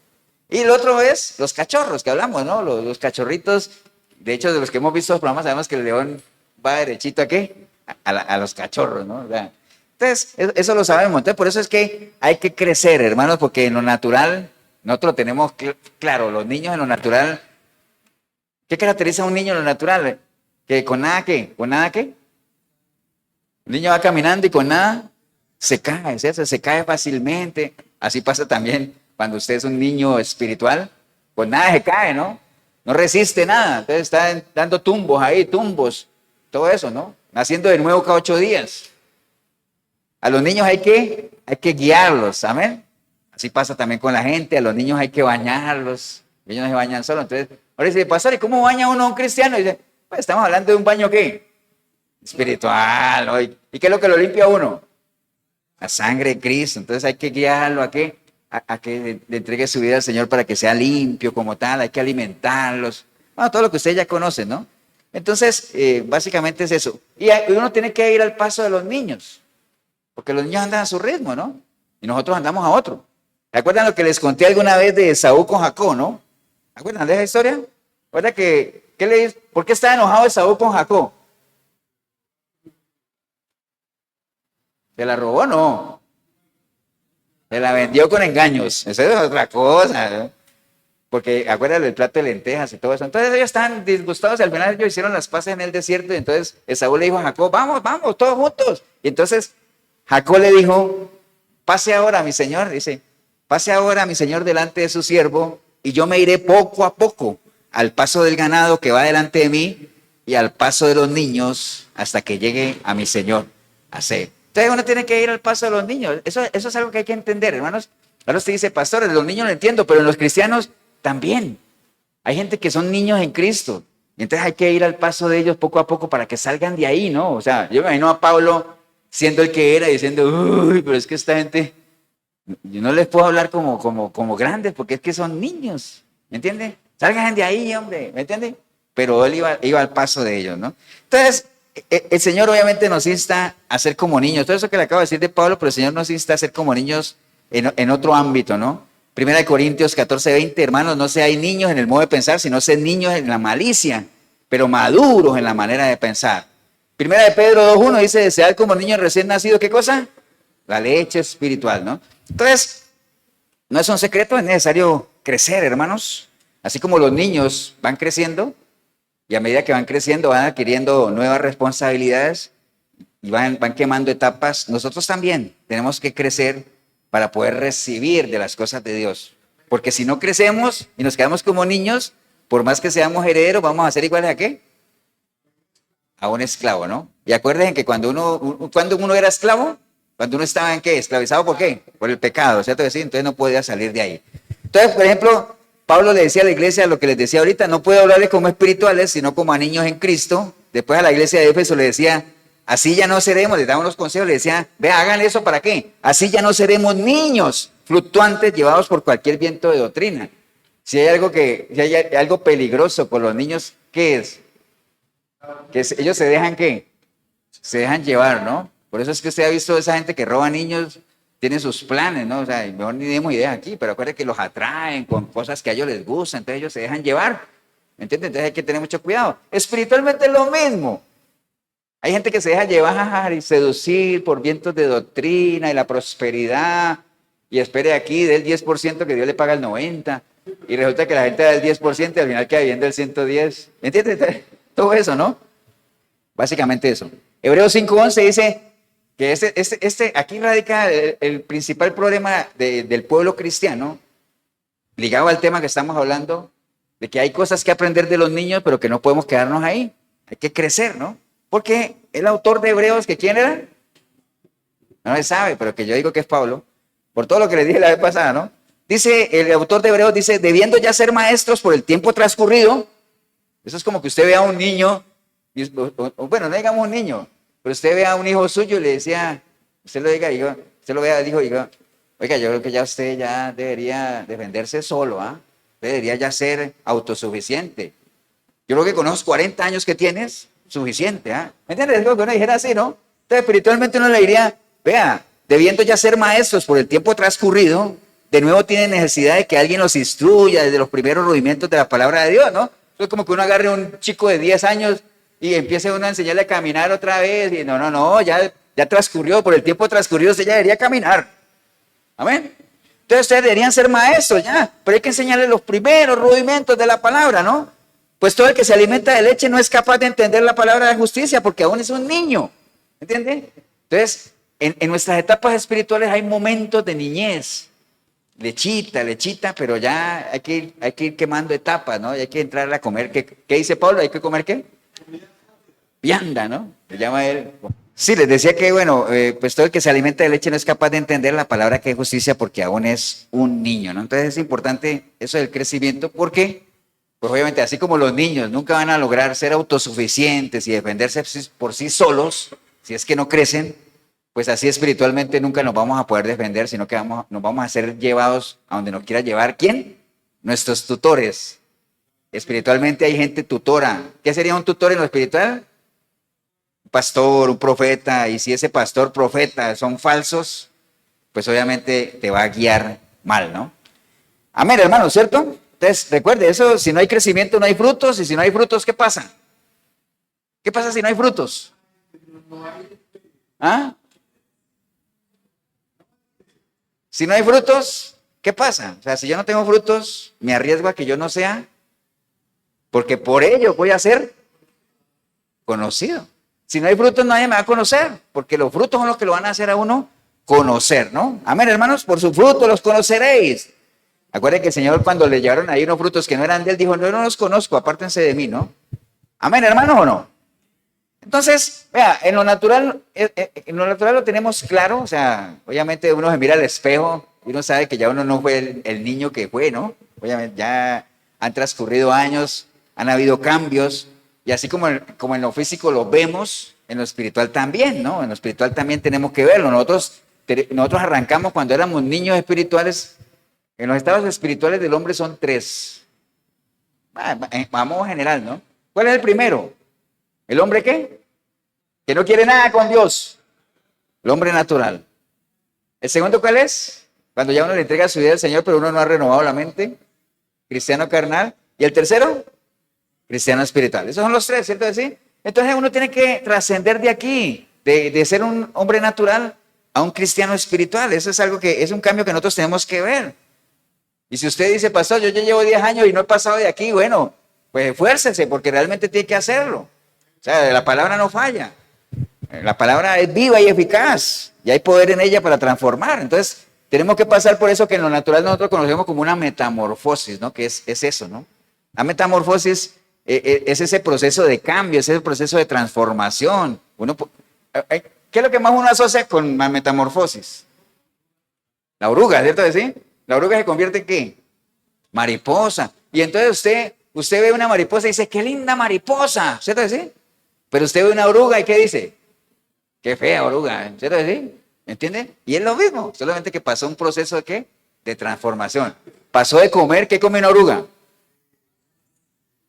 Y el otro es los cachorros que hablamos, ¿no? Los cachorritos. De hecho, de los que hemos visto los programas, sabemos que el león va derechito ¿a qué? A los cachorros, ¿no? O sea, entonces, eso lo sabemos. Entonces, por eso es que hay que crecer, hermanos, porque en lo natural, nosotros lo tenemos claro, los niños en lo natural. ¿Qué caracteriza a un niño en lo natural? Que con nada, ¿qué? ¿Con nada qué? El niño va caminando y con nada se cae, ¿cierto? Se cae fácilmente. Así pasa también cuando usted es un niño espiritual, con nada se cae, ¿no? No resiste nada. Entonces está dando tumbos, todo eso, ¿no? Naciendo de nuevo cada 8 días. A los niños hay que guiarlos, amén. Así pasa también con la gente, a los niños hay que bañarlos. Ellos no se bañan solos. Entonces, ahora dice, pastor, ¿y cómo baña uno a un cristiano? Y dice, pues estamos hablando de un baño ¿qué? Espiritual, ¿no? ¿Y qué es lo que lo limpia a uno? La sangre de Cristo. Entonces hay que guiarlo a que le entregue su vida al Señor para que sea limpio como tal. Hay que alimentarlos. Bueno, todo lo que ustedes ya conocen, ¿no? Entonces, básicamente es eso. Y uno tiene que ir al paso de los niños, porque los niños andan a su ritmo, ¿no? Y nosotros andamos a otro. ¿Se acuerdan lo que les conté alguna vez de Esaú con Jacob, no? ¿Se acuerdan de esa historia? ¿Recuerda por qué estaba enojado Esaú con Jacob? ¿Se la robó? No. Se la vendió con engaños. Eso es otra cosa, ¿no? Porque acuérdate del plato de lentejas y todo eso. Entonces ellos estaban disgustados y al final ellos hicieron las paces en el desierto. Y entonces Esaú le dijo a Jacob, vamos, todos juntos. Y entonces Jacob le dijo, pase ahora, mi señor. Dice, pase ahora, mi señor, delante de su siervo, y yo me iré poco a poco al paso del ganado que va delante de mí y al paso de los niños hasta que llegue a mi señor a ser. Entonces uno tiene que ir al paso de los niños. Eso es algo que hay que entender, hermanos. Ahora usted dice, pastor, de los niños lo entiendo, pero en los cristianos también. Hay gente que son niños en Cristo. Y entonces hay que ir al paso de ellos poco a poco para que salgan de ahí, ¿no? O sea, yo me imagino a Pablo siendo el que era, diciendo, uy, pero es que esta gente, yo no les puedo hablar como grandes, porque es que son niños, ¿me entiende? Salgan de ahí, hombre, ¿me entiende? Pero él iba al paso de ellos, ¿no? Entonces, el Señor obviamente nos insta a ser como niños. Todo eso que le acabo de decir de Pablo, pero el Señor nos insta a ser como niños en otro ámbito, ¿no? Primera de Corintios 14:20, hermanos, no seáis niños en el modo de pensar, sino sed niños en la malicia, pero maduros en la manera de pensar. Primera de Pedro 2:1 dice, desead como niños recién nacidos, ¿qué cosa? La leche espiritual, ¿no? Entonces, no es un secreto, es necesario crecer, hermanos. Así como los niños van creciendo, y a medida que van creciendo van adquiriendo nuevas responsabilidades y van quemando etapas, nosotros también tenemos que crecer para poder recibir de las cosas de Dios. Porque si no crecemos y nos quedamos como niños, por más que seamos herederos, vamos a ser iguales ¿a qué? A un esclavo, ¿no? Y acuérdense que cuando uno era esclavo, cuando uno estaba en qué, esclavizado, ¿por qué? Por el pecado, ¿cierto que sí? Entonces no podía salir de ahí. Entonces, por ejemplo, Pablo le decía a la iglesia lo que les decía ahorita, no puedo hablarles como espirituales, sino como a niños en Cristo. Después a la iglesia de Éfeso le decía, así ya no seremos, les daba unos consejos, le decía, vea, hagan eso, ¿para qué? Así ya no seremos niños fluctuantes llevados por cualquier viento de doctrina. Si hay algo peligroso con los niños, ¿qué es? Que ellos se dejan, ¿qué? Se dejan llevar, ¿no? Por eso es que usted ha visto esa gente que roba niños, tiene sus planes, ¿no? O sea, mejor ni demos ideas aquí, pero acuérdense que los atraen con cosas que a ellos les gustan, entonces ellos se dejan llevar, ¿me entienden? Entonces hay que tener mucho cuidado. Espiritualmente es lo mismo. Hay gente que se deja llevar y seducir por vientos de doctrina y la prosperidad, y espere aquí, del 10% que Dios le paga el 90%, y resulta que la gente da el 10% y al final queda viviendo el 110%, ¿me entiendes? Todo eso, ¿no? Básicamente eso. Hebreos 5:11 dice que aquí radica el principal problema del pueblo cristiano, ligado al tema que estamos hablando, de que hay cosas que aprender de los niños, pero que no podemos quedarnos ahí. Hay que crecer, ¿no? Porque el autor de Hebreos, ¿que quién era? No se sabe, pero que yo digo que es Pablo, por todo lo que le dije la vez pasada, ¿no? Dice, el autor de Hebreos dice, debiendo ya ser maestros por el tiempo transcurrido. Eso es como que usted vea a un niño, bueno, no digamos un niño, pero usted vea a un hijo suyo y le decía, usted lo diga, usted lo vea, dijo, oiga, yo creo que ya usted ya debería defenderse solo, ¿ah? Debería ya ser autosuficiente. Yo creo que con los 40 años que tienes, suficiente, ¿ah? ¿Me entiendes? Es como que uno dijera así, ¿no? Entonces, espiritualmente uno le diría, vea, debiendo ya ser maestros por el tiempo transcurrido, de nuevo tienen necesidad de que alguien los instruya desde los primeros rudimentos de la palabra de Dios, ¿no? Es como que uno agarre a un chico de 10 años y empiece uno a enseñarle a caminar otra vez, y no, ya transcurrió, por el tiempo transcurrido usted ya debería caminar. Amén. Entonces ustedes deberían ser maestros ya, pero hay que enseñarles los primeros rudimentos de la palabra, ¿no? Pues todo el que se alimenta de leche no es capaz de entender la palabra de justicia porque aún es un niño, ¿entiende? Entonces, en nuestras etapas espirituales hay momentos de niñez, lechita, pero ya hay que ir quemando etapas, ¿no? Y hay que entrar a comer. ¿Qué dice Pablo? ¿Hay que comer qué? Vianda, ¿no? Le llama él. Sí, les decía que, bueno, pues todo el que se alimenta de leche no es capaz de entender la palabra que es justicia porque aún es un niño, ¿no? Entonces es importante eso del crecimiento porque, pues obviamente, así como los niños nunca van a lograr ser autosuficientes y defenderse por sí solos, si es que no crecen, pues así espiritualmente nunca nos vamos a poder defender, sino que nos vamos a ser llevados a donde nos quiera llevar. ¿Quién? Nuestros tutores. Espiritualmente hay gente tutora. ¿Qué sería un tutor en lo espiritual? Un pastor, un profeta, y si ese pastor, profeta son falsos, pues obviamente te va a guiar mal, ¿no? Amén, hermano, ¿cierto? Entonces, recuerde, eso, si no hay crecimiento no hay frutos, y si no hay frutos, ¿qué pasa? ¿Qué pasa si no hay frutos? ¿Ah? Si no hay frutos, ¿qué pasa? O sea, si yo no tengo frutos, me arriesgo a que yo no sea, porque por ello voy a ser conocido. Si no hay frutos, nadie me va a conocer, porque los frutos son los que lo van a hacer a uno conocer, ¿no? Amén, hermanos, por sus frutos los conoceréis. Acuérdense que el Señor, cuando le llevaron ahí unos frutos que no eran de él, dijo, no los conozco, apártense de mí, ¿no? Amén, hermanos, ¿o no? Entonces, vea, en lo natural lo tenemos claro, o sea, obviamente uno se mira al espejo y uno sabe que ya uno no fue el niño que fue, ¿no? Obviamente ya han transcurrido años, han habido cambios, y así como en lo físico lo vemos, en lo espiritual también, ¿no? En lo espiritual también tenemos que verlo. Nosotros arrancamos cuando éramos niños espirituales. En los estados espirituales del hombre son 3. Vamos general, ¿no? ¿Cuál es el primero? ¿El hombre qué? Que no quiere nada con Dios. El hombre natural. ¿El segundo cuál es? Cuando ya uno le entrega su vida al Señor, pero uno no ha renovado la mente. Cristiano carnal. ¿Y el tercero? Cristiano espiritual. Esos son los 3, ¿cierto? ¿Sí? Entonces uno tiene que trascender de aquí, de ser un hombre natural a un cristiano espiritual. Eso es algo que es un cambio que nosotros tenemos que ver. Y si usted dice, pastor, yo ya llevo 10 años y no he pasado de aquí, bueno, pues esfuércese porque realmente tiene que hacerlo. O sea, la palabra no falla. La palabra es viva y eficaz y hay poder en ella para transformar. Entonces, tenemos que pasar por eso que en lo natural nosotros conocemos como una metamorfosis, ¿no? Que es eso, ¿no? La metamorfosis es ese proceso de cambio, es ese proceso de transformación. ¿Qué es lo que más uno asocia con la metamorfosis? La oruga, ¿cierto? ¿Sí? La oruga se convierte en ¿qué? Mariposa. Y entonces usted ve una mariposa y dice, qué linda mariposa, ¿cierto? ¿Sí? Pero usted ve una oruga y ¿qué dice? Qué fea oruga, ¿cierto? ¿Sí? ¿Entiende? Y es lo mismo, solamente que pasó un proceso de ¿qué? De transformación. Pasó de comer, ¿qué come una oruga?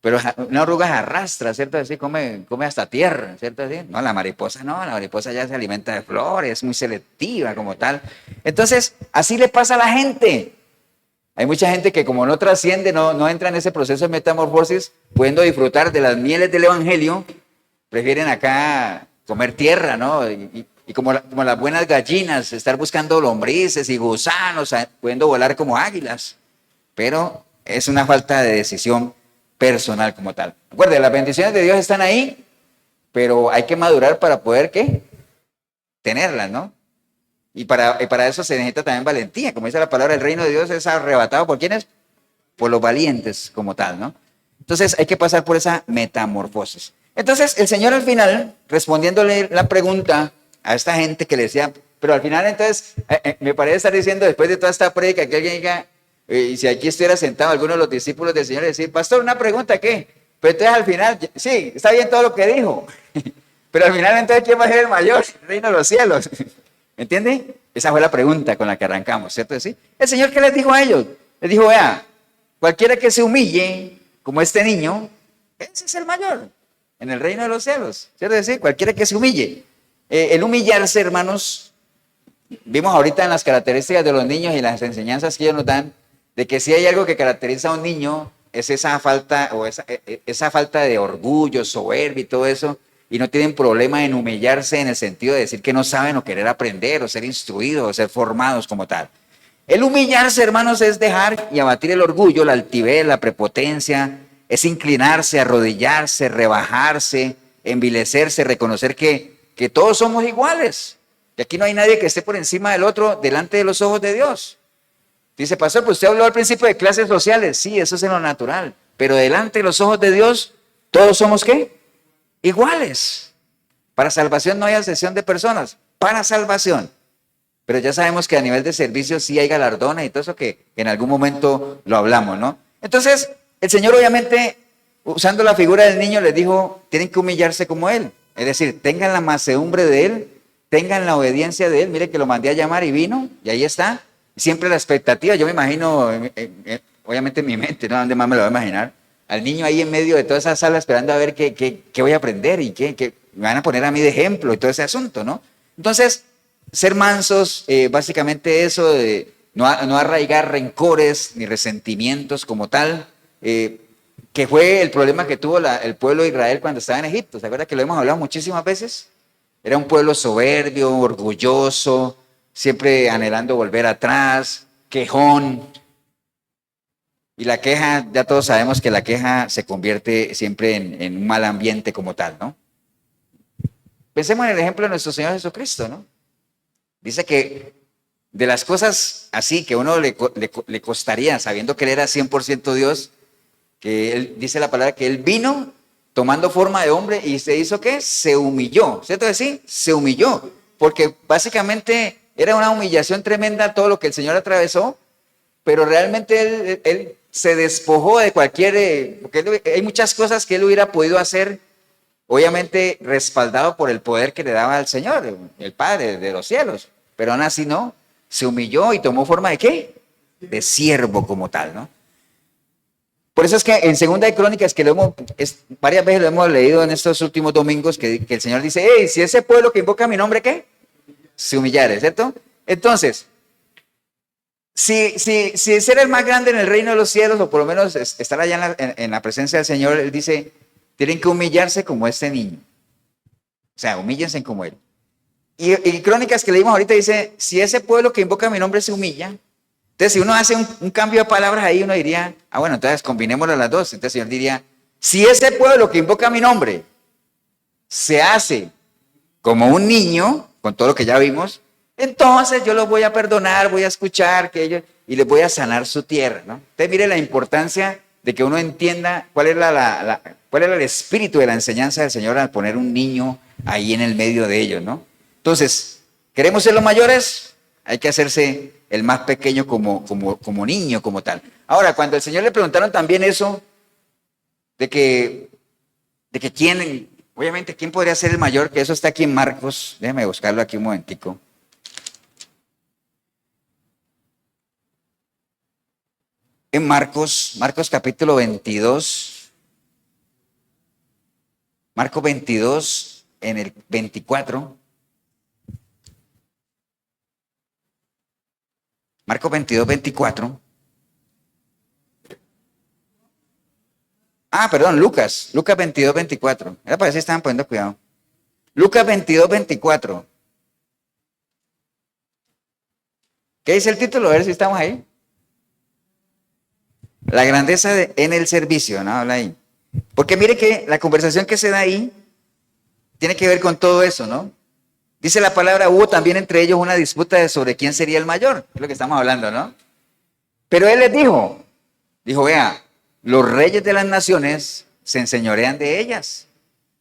Pero una oruga se arrastra, ¿cierto? Así come hasta tierra, ¿cierto? Así. No, la mariposa ya se alimenta de flores, es muy selectiva como tal. Entonces, así le pasa a la gente. Hay mucha gente que como no trasciende, no entra en ese proceso de metamorfosis, pudiendo disfrutar de las mieles del evangelio, prefieren acá comer tierra, ¿no? Y como las buenas gallinas, estar buscando lombrices y gusanos, pudiendo volar como águilas. Pero es una falta de decisión personal como tal. Recuerde, las bendiciones de Dios están ahí, pero hay que madurar para poder, ¿qué? Tenerlas, ¿no? Y para eso se necesita también valentía. Como dice la palabra, el reino de Dios es arrebatado ¿por quiénes? Por los valientes como tal, ¿no? Entonces hay que pasar por esa metamorfosis. Entonces el Señor al final, respondiéndole la pregunta a esta gente que le decía, pero al final entonces, me parece estar diciendo después de toda esta prédica que alguien diga, y si aquí estuviera sentado alguno de los discípulos del Señor y decir, pastor, una pregunta, ¿qué? Pero entonces al final, sí, está bien todo lo que dijo, pero al final entonces, ¿quién va a ser el mayor? El reino de los cielos. ¿Me entiende? Esa fue la pregunta con la que arrancamos, ¿cierto? ¿Sí? El Señor, ¿qué les dijo a ellos? Les dijo, vea, cualquiera que se humille, como este niño, ese es el mayor en el reino de los cielos, ¿cierto? ¿Sí? Cualquiera que se humille. El humillarse, hermanos, vimos ahorita en las características de los niños y las enseñanzas que ellos nos dan, de que si hay algo que caracteriza a un niño, es esa falta, o esa falta de orgullo, soberbia y todo eso, y no tienen problema en humillarse en el sentido de decir que no saben o querer aprender o ser instruidos o ser formados como tal. El humillarse, hermanos, es dejar y abatir el orgullo, la altivez, la prepotencia, es inclinarse, arrodillarse, rebajarse, envilecerse, reconocer que todos somos iguales, que aquí no hay nadie que esté por encima del otro delante de los ojos de Dios. Dice, pastor, pues usted habló al principio de clases sociales, sí, eso es en lo natural, pero delante de los ojos de Dios, todos somos ¿qué? Iguales. Para salvación no hay acepción de personas, para salvación. Pero ya sabemos que a nivel de servicio sí hay galardones y todo eso que en algún momento lo hablamos, ¿no? Entonces, el Señor obviamente, usando la figura del niño, les dijo, tienen que humillarse como Él. Es decir, tengan la mansedumbre de Él, tengan la obediencia de Él. Mire que lo mandé a llamar y vino, y ahí está. Siempre la expectativa, yo me imagino, obviamente en mi mente, ¿no? ¿Dónde más me lo voy a imaginar? Al niño ahí en medio de toda esa sala esperando a ver qué voy a aprender y qué me van a poner a mí de ejemplo y todo ese asunto, ¿no? Entonces, ser mansos, básicamente eso de no arraigar rencores ni resentimientos como tal, que fue el problema que tuvo el pueblo de Israel cuando estaba en Egipto. ¿Se acuerda que lo hemos hablado muchísimas veces? Era un pueblo soberbio, orgulloso, siempre anhelando volver atrás, quejón. Y la queja, ya todos sabemos que la queja se convierte siempre en un mal ambiente como tal, ¿no? Pensemos en el ejemplo de nuestro Señor Jesucristo, ¿no? Dice que de las cosas así que a uno le costaría, sabiendo que Él era 100% Dios, que Él dice la palabra que Él vino tomando forma de hombre y se hizo ¿qué? Se humilló, ¿cierto que sí? Se humilló, porque básicamente era una humillación tremenda todo lo que el Señor atravesó, pero realmente Él se despojó de cualquier, porque hay muchas cosas que Él hubiera podido hacer, obviamente respaldado por el poder que le daba al Señor, el Padre de los cielos, pero aún así no, se humilló y tomó forma de ¿qué? De siervo como tal, ¿no? Por eso es que en Segunda de Crónicas, que varias veces lo hemos leído en estos últimos domingos, que el Señor dice, hey, si ese pueblo que invoca mi nombre, ¿qué? Se humillare, ¿cierto? Entonces, si ser el más grande en el reino de los cielos, o por lo menos estar allá en la presencia del Señor, Él dice, tienen que humillarse como este niño. O sea, humíllense como Él. Y Crónicas que leímos ahorita dice, si ese pueblo que invoca mi nombre se humilla, entonces si uno hace un cambio de palabras ahí, uno diría, bueno, entonces combinémoslo las dos. Entonces el Señor diría, si ese pueblo que invoca mi nombre se hace como un niño, con todo lo que ya vimos, entonces yo los voy a perdonar, voy a escuchar que ellos, y les voy a sanar su tierra, ¿no? Entonces mire la importancia de que uno entienda cuál es cuál era el espíritu de la enseñanza del Señor al poner un niño ahí en el medio de ellos, ¿no? Entonces, ¿queremos ser los mayores? Hay que hacerse el más pequeño como niño, como tal. Ahora, cuando al Señor le preguntaron también eso, de que quién, obviamente, ¿quién podría ser el mayor? Que eso está aquí en Marcos. Déjeme buscarlo aquí un momentico. En Marcos capítulo 22. Marcos 22, en el 24. Marcos 22, 24. Perdón, Lucas 22, 24. Era para ver si estaban poniendo cuidado. Lucas 22, 24. ¿Qué dice el título? A ver si estamos ahí. La grandeza en el servicio, ¿no? Habla ahí. Porque mire que la conversación que se da ahí tiene que ver con todo eso, ¿no? Dice la palabra, hubo también entre ellos una disputa sobre quién sería el mayor, es lo que estamos hablando, ¿no? Pero él les dijo, vea, los reyes de las naciones se enseñorean de ellas.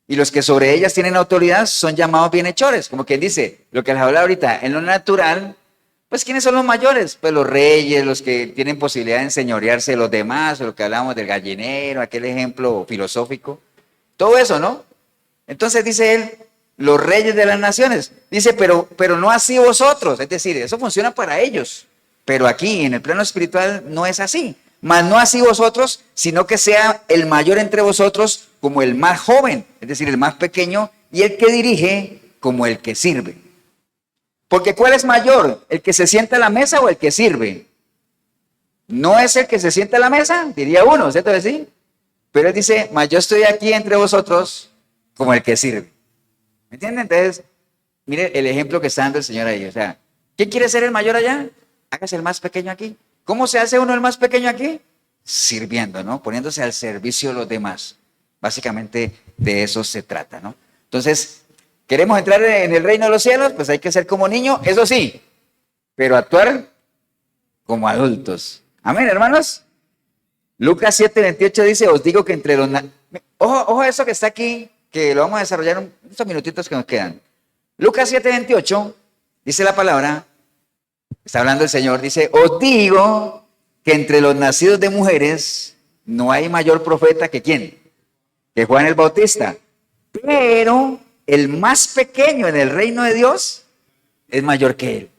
Y los que sobre ellas tienen autoridad son llamados bienhechores. Como quien dice, lo que les habla ahorita, en lo natural, pues ¿quiénes son los mayores? Pues los reyes, los que tienen posibilidad de enseñorearse de los demás, o lo que hablamos del gallinero, aquel ejemplo filosófico. Todo eso, ¿no? Entonces dice él, los reyes de las naciones. Dice, pero no así vosotros. Es decir, eso funciona para ellos. Pero aquí, en el plano espiritual, no es así. Mas no así vosotros, sino que sea el mayor entre vosotros como el más joven, es decir, el más pequeño, y el que dirige como el que sirve. Porque ¿cuál es mayor? ¿El que se sienta a la mesa o el que sirve? No es el que se sienta a la mesa, diría uno, ¿cierto que sí? Pero él dice, mas yo estoy aquí entre vosotros como el que sirve. ¿Me entienden? Entonces, mire el ejemplo que está dando el Señor ahí. O sea, ¿quién quiere ser el mayor allá? Hágase el más pequeño aquí. ¿Cómo se hace uno el más pequeño aquí? Sirviendo, ¿no? Poniéndose al servicio de los demás. Básicamente de eso se trata, ¿no? Entonces, ¿queremos entrar en el reino de los cielos? Pues hay que ser como niño, eso sí, pero actuar como adultos. Amén, hermanos. Lucas 7:28 dice, os digo que entre los... Ojo a eso que está aquí, que lo vamos a desarrollar en estos minutitos que nos quedan. Lucas 7:28 dice la palabra, está hablando el Señor, dice, os digo que entre los nacidos de mujeres no hay mayor profeta que ¿quién? Que Juan el Bautista. Pero el más pequeño en el reino de Dios es mayor que él.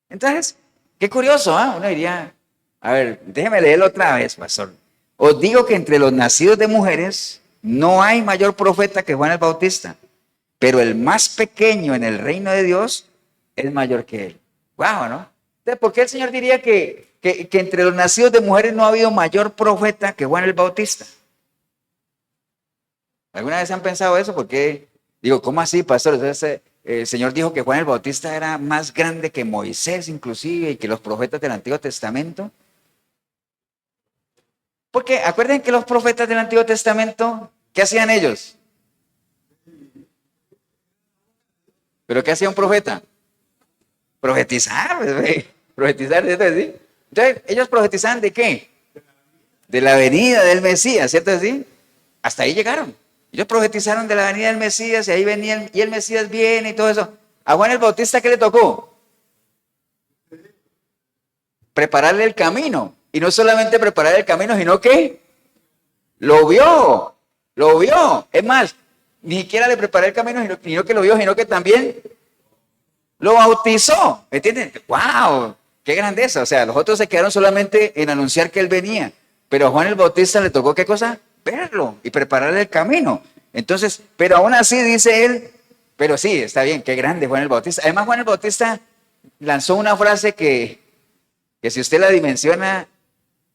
Entonces, qué curioso, ¿eh? Uno diría, a ver, déjeme leerlo otra vez, pastor. Os digo que entre los nacidos de mujeres no hay mayor profeta que Juan el Bautista, pero el más pequeño en el reino de Dios es mayor que él. Wow, ¿no? Entonces, ¿por qué el Señor diría que entre los nacidos de mujeres no ha habido mayor profeta que Juan el Bautista? ¿Alguna vez han pensado eso? Porque, digo, ¿cómo así, pastor? Entonces, el Señor dijo que Juan el Bautista era más grande que Moisés, inclusive, y que los profetas del Antiguo Testamento. Porque acuerden que los profetas del Antiguo Testamento, ¿qué hacían ellos? ¿Pero qué hacía un profeta? Profetizar, pues, profetizar, ¿cierto? ¿Sí? Entonces, ellos profetizaban ¿de qué? De la venida del Mesías, ¿cierto? ¿Sí? Hasta ahí llegaron. Ellos profetizaron de la venida del Mesías y ahí venía, y el Mesías viene y todo eso. A Juan el Bautista, ¿qué le tocó? Prepararle el camino. Y no solamente preparar el camino, sino que lo vio. Es más, ni siquiera le preparó el camino, sino que lo vio, sino que también lo bautizó. ¿Me entienden? ¡Wow! ¡Qué grandeza! O sea, los otros se quedaron solamente en anunciar que él venía. Pero a Juan el Bautista le tocó, ¿qué cosa? Verlo y prepararle el camino. Entonces, pero aún así dice él, pero sí, está bien, qué grande Juan el Bautista. Además, Juan el Bautista lanzó una frase que si usted la dimensiona,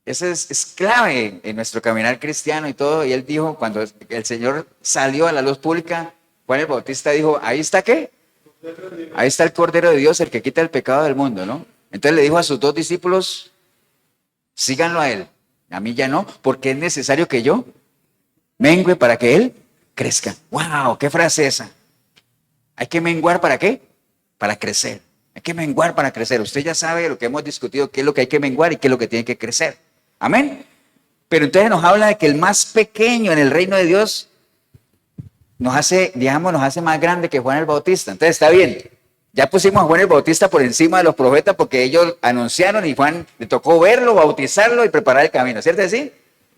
eso es clave en nuestro caminar cristiano y todo. Y él dijo, cuando el Señor salió a la luz pública, Juan el Bautista dijo, ¿ahí está qué? Ahí está el Cordero de Dios, el que quita el pecado del mundo, ¿no? Entonces le dijo a sus dos discípulos, síganlo a él. A mí ya no, porque es necesario que yo mengue para que él crezca. ¡Wow! ¿Qué frase esa? ¿Hay que menguar para qué? Para crecer. Hay que menguar para crecer. Usted ya sabe lo que hemos discutido, qué es lo que hay que menguar y qué es lo que tiene que crecer. Amén. Pero entonces nos habla de que el más pequeño en el reino de Dios nos hace más grande que Juan el Bautista. Entonces está bien. Ya pusimos a Juan el Bautista por encima de los profetas porque ellos anunciaron y Juan le tocó verlo, bautizarlo y preparar el camino. ¿Cierto que sí?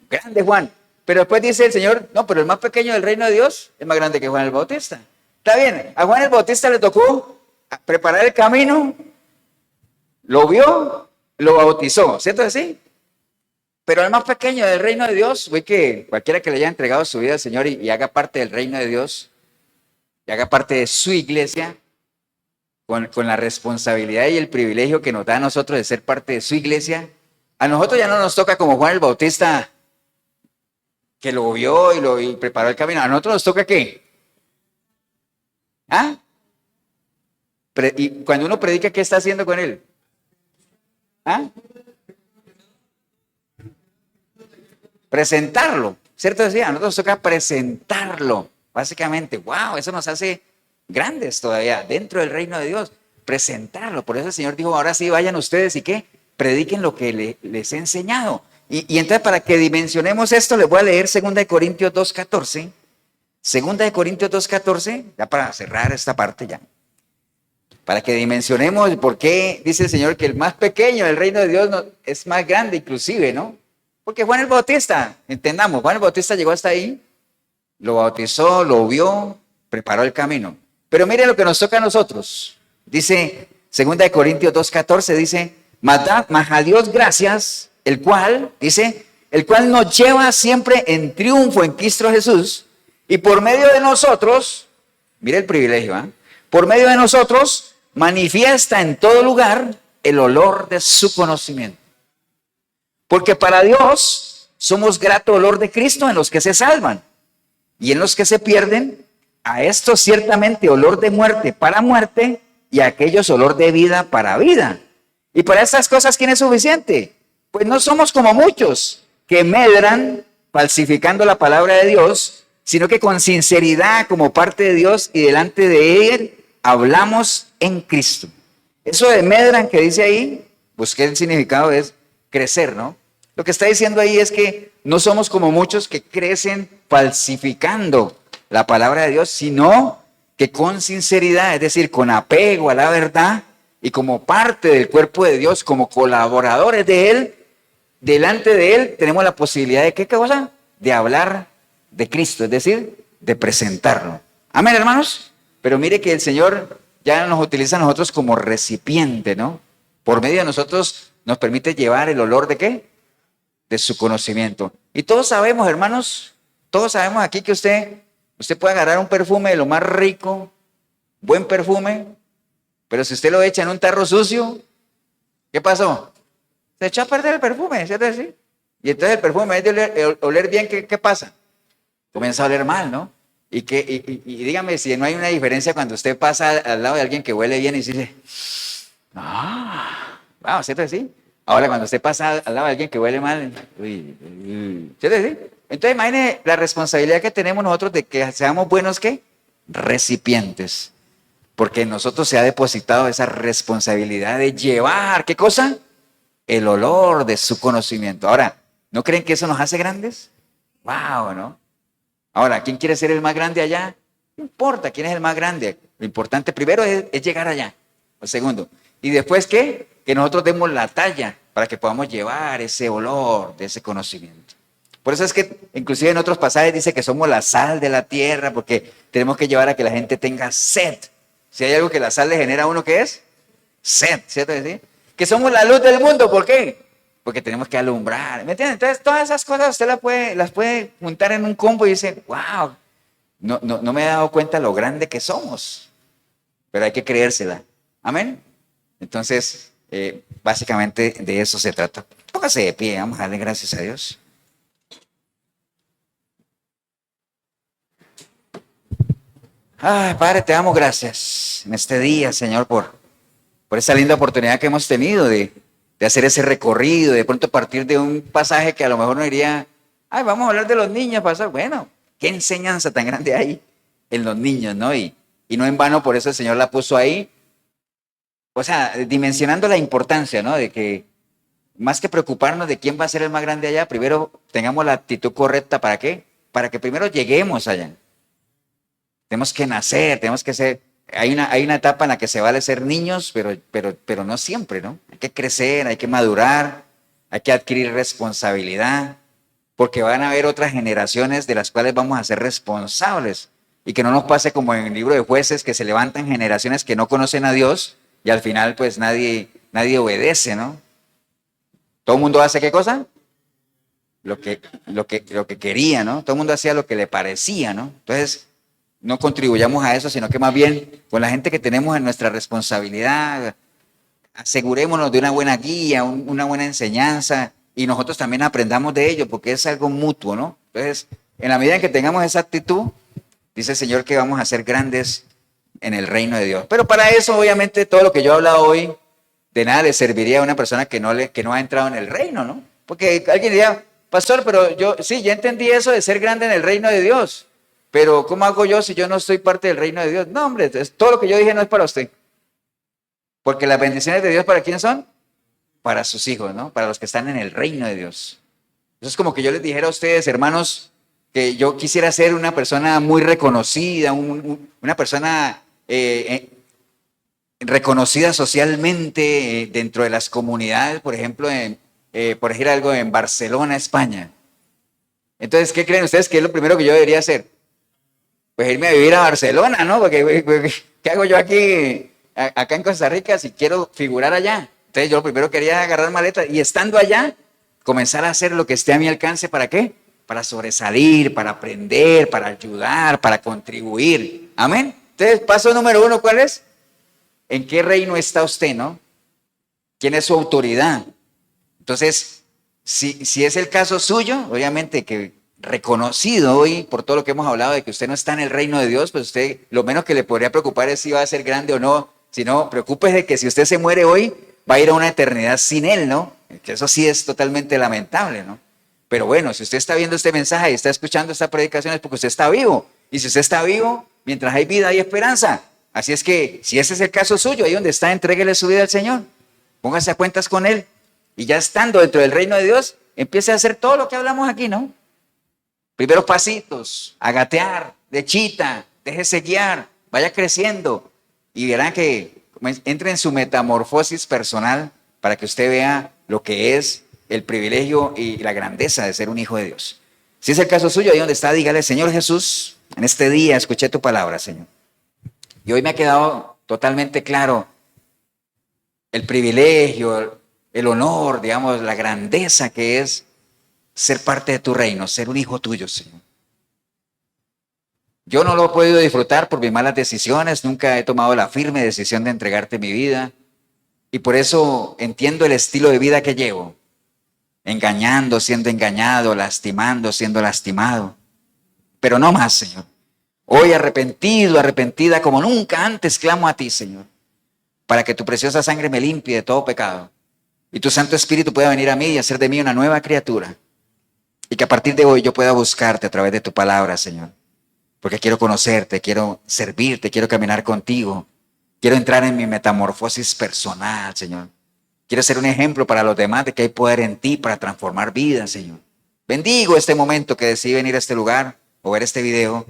Grande Juan. Pero después dice el Señor, no, pero el más pequeño del reino de Dios es más grande que Juan el Bautista. Está bien, a Juan el Bautista le tocó preparar el camino, lo vio, lo bautizó, ¿cierto que sí? Pero el más pequeño del reino de Dios fue que cualquiera que le haya entregado su vida al Señor y haga parte del reino de Dios, y haga parte de su iglesia, con la responsabilidad y el privilegio que nos da a nosotros de ser parte de su iglesia, a nosotros ya no nos toca como Juan el Bautista, que lo vio y preparó el camino. A nosotros nos toca ¿qué? ¿Ah? Y cuando uno predica, ¿qué está haciendo con él? ¿Ah? Presentarlo, ¿cierto? Decía, a nosotros nos toca presentarlo. Básicamente, wow, eso nos hace grandes todavía dentro del reino de Dios. Presentarlo. Por eso el Señor dijo, ahora sí vayan ustedes y ¿qué? Prediquen lo que les he enseñado. Y entonces para que dimensionemos esto, les voy a leer 2 Corintios 2:14. 2 Corintios 2:14, ya para cerrar esta parte ya. Para que dimensionemos por qué dice el Señor que el más pequeño del reino de Dios es más grande inclusive, ¿no? Porque Juan el Bautista, entendamos, Juan el Bautista llegó hasta ahí, lo bautizó, lo vio, preparó el camino. Pero mire lo que nos toca a nosotros. Dice 2 Corintios 2:14, dice, mas a Dios gracias, el cual nos lleva siempre en triunfo en Cristo Jesús, y por medio de nosotros, mire el privilegio, ¿eh? Por medio de nosotros manifiesta en todo lugar el olor de su conocimiento. Porque para Dios somos grato olor de Cristo en los que se salvan, y en los que se pierden, a estos ciertamente olor de muerte para muerte, y a aquellos olor de vida para vida. Y para estas cosas, ¿quién es suficiente? Pues no somos como muchos que medran falsificando la palabra de Dios, sino que con sinceridad, como parte de Dios y delante de Él, hablamos en Cristo. Eso de medran que dice ahí, busqué el significado, es crecer, ¿no? Lo que está diciendo ahí es que no somos como muchos que crecen falsificando la palabra de Dios, sino que con sinceridad, es decir, con apego a la verdad y como parte del cuerpo de Dios, como colaboradores de Él, delante de Él tenemos la posibilidad de ¿qué cosa? De hablar de Cristo, es decir, de presentarlo. Amén, hermanos. Pero mire que el Señor ya nos utiliza a nosotros como recipiente, ¿no? Por medio de nosotros nos permite llevar el olor ¿de qué? De su conocimiento. Y todos sabemos, hermanos, todos sabemos aquí que usted puede agarrar un perfume de lo más rico, buen perfume, pero si usted lo echa en un tarro sucio, ¿qué pasó? Se echó a perder el perfume, ¿cierto? ¿Sí? Y entonces el perfume, en vez de oler bien, ¿qué pasa? Comienza a oler mal, ¿no? Y dígame si no hay una diferencia cuando usted pasa al lado de alguien que huele bien y dice, wow, ¿cierto? ¿Sí? Ahora cuando usted pasa al lado de alguien que huele mal, ¿cierto? ¿Sí? Entonces imagine la responsabilidad que tenemos nosotros de que seamos buenos, ¿qué? Recipientes. Porque en nosotros se ha depositado esa responsabilidad de llevar, ¿qué cosa? El olor de su conocimiento. Ahora, ¿no creen que eso nos hace grandes? ¡Wow!, ¿no? Ahora, ¿quién quiere ser el más grande allá? No importa quién es el más grande. Lo importante primero es llegar allá. Lo segundo. Y después, ¿qué? Que nosotros demos la talla para que podamos llevar ese olor de ese conocimiento. Por eso es que, inclusive en otros pasajes dice que somos la sal de la tierra, porque tenemos que llevar a que la gente tenga sed. Si hay algo que la sal le genera a uno, ¿qué es? Sed, ¿cierto? ¿Sí? Que somos la luz del mundo, ¿por qué? Porque tenemos que alumbrar, ¿me entienden? Entonces, todas esas cosas usted las puede juntar en un combo y dice, wow, no me he dado cuenta lo grande que somos, pero hay que creérsela. Amén. Entonces, básicamente de eso se trata. Póngase de pie, vamos a darle gracias a Dios. Padre, te damos gracias en este día, Señor, por esa linda oportunidad que hemos tenido de hacer ese recorrido, de pronto partir de un pasaje que a lo mejor no diría, vamos a hablar de los niños, pasar. Bueno, qué enseñanza tan grande hay en los niños, ¿no? Y no en vano, por eso el Señor la puso ahí. O sea, dimensionando la importancia, ¿no? De que más que preocuparnos de quién va a ser el más grande allá, primero tengamos la actitud correcta. ¿Para qué? Para que primero lleguemos allá. Tenemos que nacer, tenemos que ser. Hay una etapa en la que se vale ser niños, pero no siempre, ¿no? Hay que crecer, hay que madurar, hay que adquirir responsabilidad, porque van a haber otras generaciones de las cuales vamos a ser responsables. Y que no nos pase como en el libro de Jueces, que se levantan generaciones que no conocen a Dios y al final pues nadie obedece, ¿no? ¿Todo el mundo hace qué cosa? Lo que quería, ¿no? Todo el mundo hacía lo que le parecía, ¿no? Entonces, no contribuyamos a eso, sino que más bien con la gente que tenemos en nuestra responsabilidad, asegurémonos de una buena guía, una buena enseñanza, y nosotros también aprendamos de ello, porque es algo mutuo, ¿no? Entonces, en la medida en que tengamos esa actitud, dice el Señor que vamos a ser grandes en el reino de Dios. Pero para eso, obviamente, todo lo que yo he hablado hoy, de nada le serviría a una persona que no ha entrado en el reino, ¿no? Porque alguien diría, pastor, pero yo ya entendí eso de ser grande en el reino de Dios. pero ¿cómo hago yo si yo no soy parte del reino de Dios? No, hombre, todo lo que yo dije no es para usted. Porque las bendiciones de Dios, ¿para quién son? Para sus hijos, ¿no? Para los que están en el reino de Dios. Eso es como que yo les dijera a ustedes, hermanos, que yo quisiera ser una persona muy reconocida, una persona reconocida socialmente dentro de las comunidades, por ejemplo, por decir algo, en Barcelona, España. Entonces, ¿qué creen ustedes que es lo primero que yo debería hacer? Pues irme a vivir a Barcelona, ¿no? Porque ¿qué hago yo aquí, acá en Costa Rica, si quiero figurar allá? Entonces yo lo primero quería agarrar maletas y estando allá, comenzar a hacer lo que esté a mi alcance. ¿Para qué? Para sobresalir, para aprender, para ayudar, para contribuir. Amén. Entonces, paso número 1, ¿cuál es? ¿En qué reino está usted, no? ¿Quién es su autoridad? Entonces, si es el caso suyo, obviamente que reconocido hoy por todo lo que hemos hablado de que usted no está en el reino de Dios, pues usted lo menos que le podría preocupar es si va a ser grande o no, sino preocúpese de que si usted se muere hoy, va a ir a una eternidad sin él, ¿no? Que eso sí es totalmente lamentable, ¿no? Pero bueno, si usted está viendo este mensaje y está escuchando esta predicación es porque usted está vivo. Y si usted está vivo, mientras hay vida hay esperanza. Así es que si ese es el caso suyo, ahí donde está, entréguele su vida al Señor. Póngase a cuentas con Él. Y ya estando dentro del reino de Dios, empiece a hacer todo lo que hablamos aquí, ¿no? Primeros pasitos, a gatear, de chita, déjese guiar, vaya creciendo. Y verán que entre en su metamorfosis personal para que usted vea lo que es el privilegio y la grandeza de ser un hijo de Dios. Si es el caso suyo, ahí donde está, dígale: Señor Jesús, en este día escuché tu palabra, Señor. Y hoy me ha quedado totalmente claro el privilegio, el honor, digamos, la grandeza que es ser parte de tu reino, ser un hijo tuyo, Señor. Yo no lo he podido disfrutar por mis malas decisiones, nunca he tomado la firme decisión de entregarte mi vida y por eso entiendo el estilo de vida que llevo, engañando, siendo engañado, lastimando, siendo lastimado, pero no más, Señor. Hoy arrepentido, arrepentida como nunca antes clamo a ti, Señor, para que tu preciosa sangre me limpie de todo pecado y tu Santo Espíritu pueda venir a mí y hacer de mí una nueva criatura y que a partir de hoy yo pueda buscarte a través de tu palabra, Señor, porque quiero conocerte, quiero servirte, quiero caminar contigo, quiero entrar en mi metamorfosis personal, Señor. Quiero ser un ejemplo para los demás de que hay poder en ti para transformar vidas, Señor. Bendigo este momento que decidí venir a este lugar o ver este video,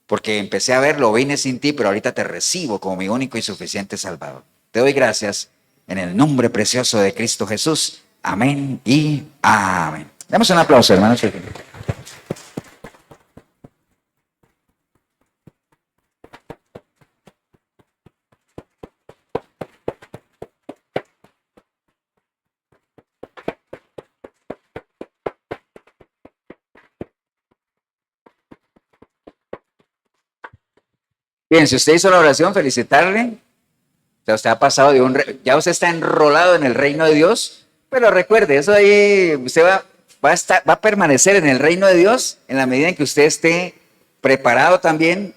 porque empecé a verlo, vine sin ti, pero ahorita te recibo como mi único y suficiente Salvador. Te doy gracias en el nombre precioso de Cristo Jesús. Amén y amén. Damos un aplauso, hermanos. Bien, si usted hizo la oración, felicitarle. O sea, usted ha pasado de ya usted está enrolado en el reino de Dios, pero recuerde, eso ahí usted va a permanecer en el reino de Dios en la medida en que usted esté preparado también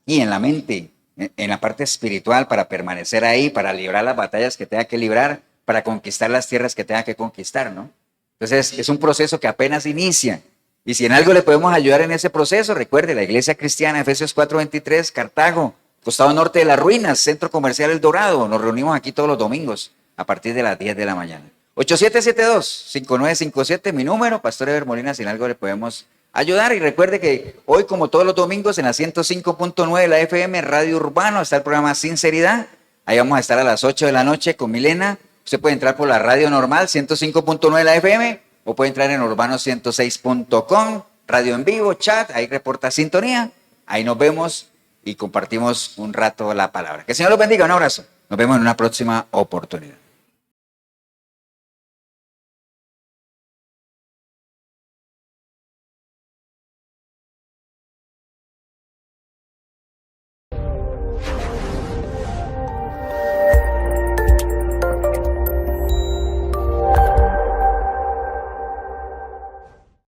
y en la mente, en la parte espiritual para permanecer ahí, para librar las batallas que tenga que librar, para conquistar las tierras que tenga que conquistar, ¿no? Entonces, es un proceso que apenas inicia. Y si en algo le podemos ayudar en ese proceso, recuerde, la Iglesia Cristiana, Efesios 4:23, Cartago, costado norte de las ruinas, Centro Comercial El Dorado. Nos reunimos aquí todos los domingos a partir de las 10 de la mañana. 8772-5957, mi número, Pastor Eber Molina, si en algo le podemos ayudar. Y recuerde que hoy, como todos los domingos, en la 105.9 de la FM, Radio Urbano, está el programa Sinceridad. Ahí vamos a estar a las 8 de la noche con Milena. Usted puede entrar por la radio normal, 105.9 de la FM, o puede entrar en urbano106.com, radio en vivo, chat, ahí reporta sintonía. Ahí nos vemos y compartimos un rato la palabra. Que el Señor los bendiga, un abrazo. Nos vemos en una próxima oportunidad.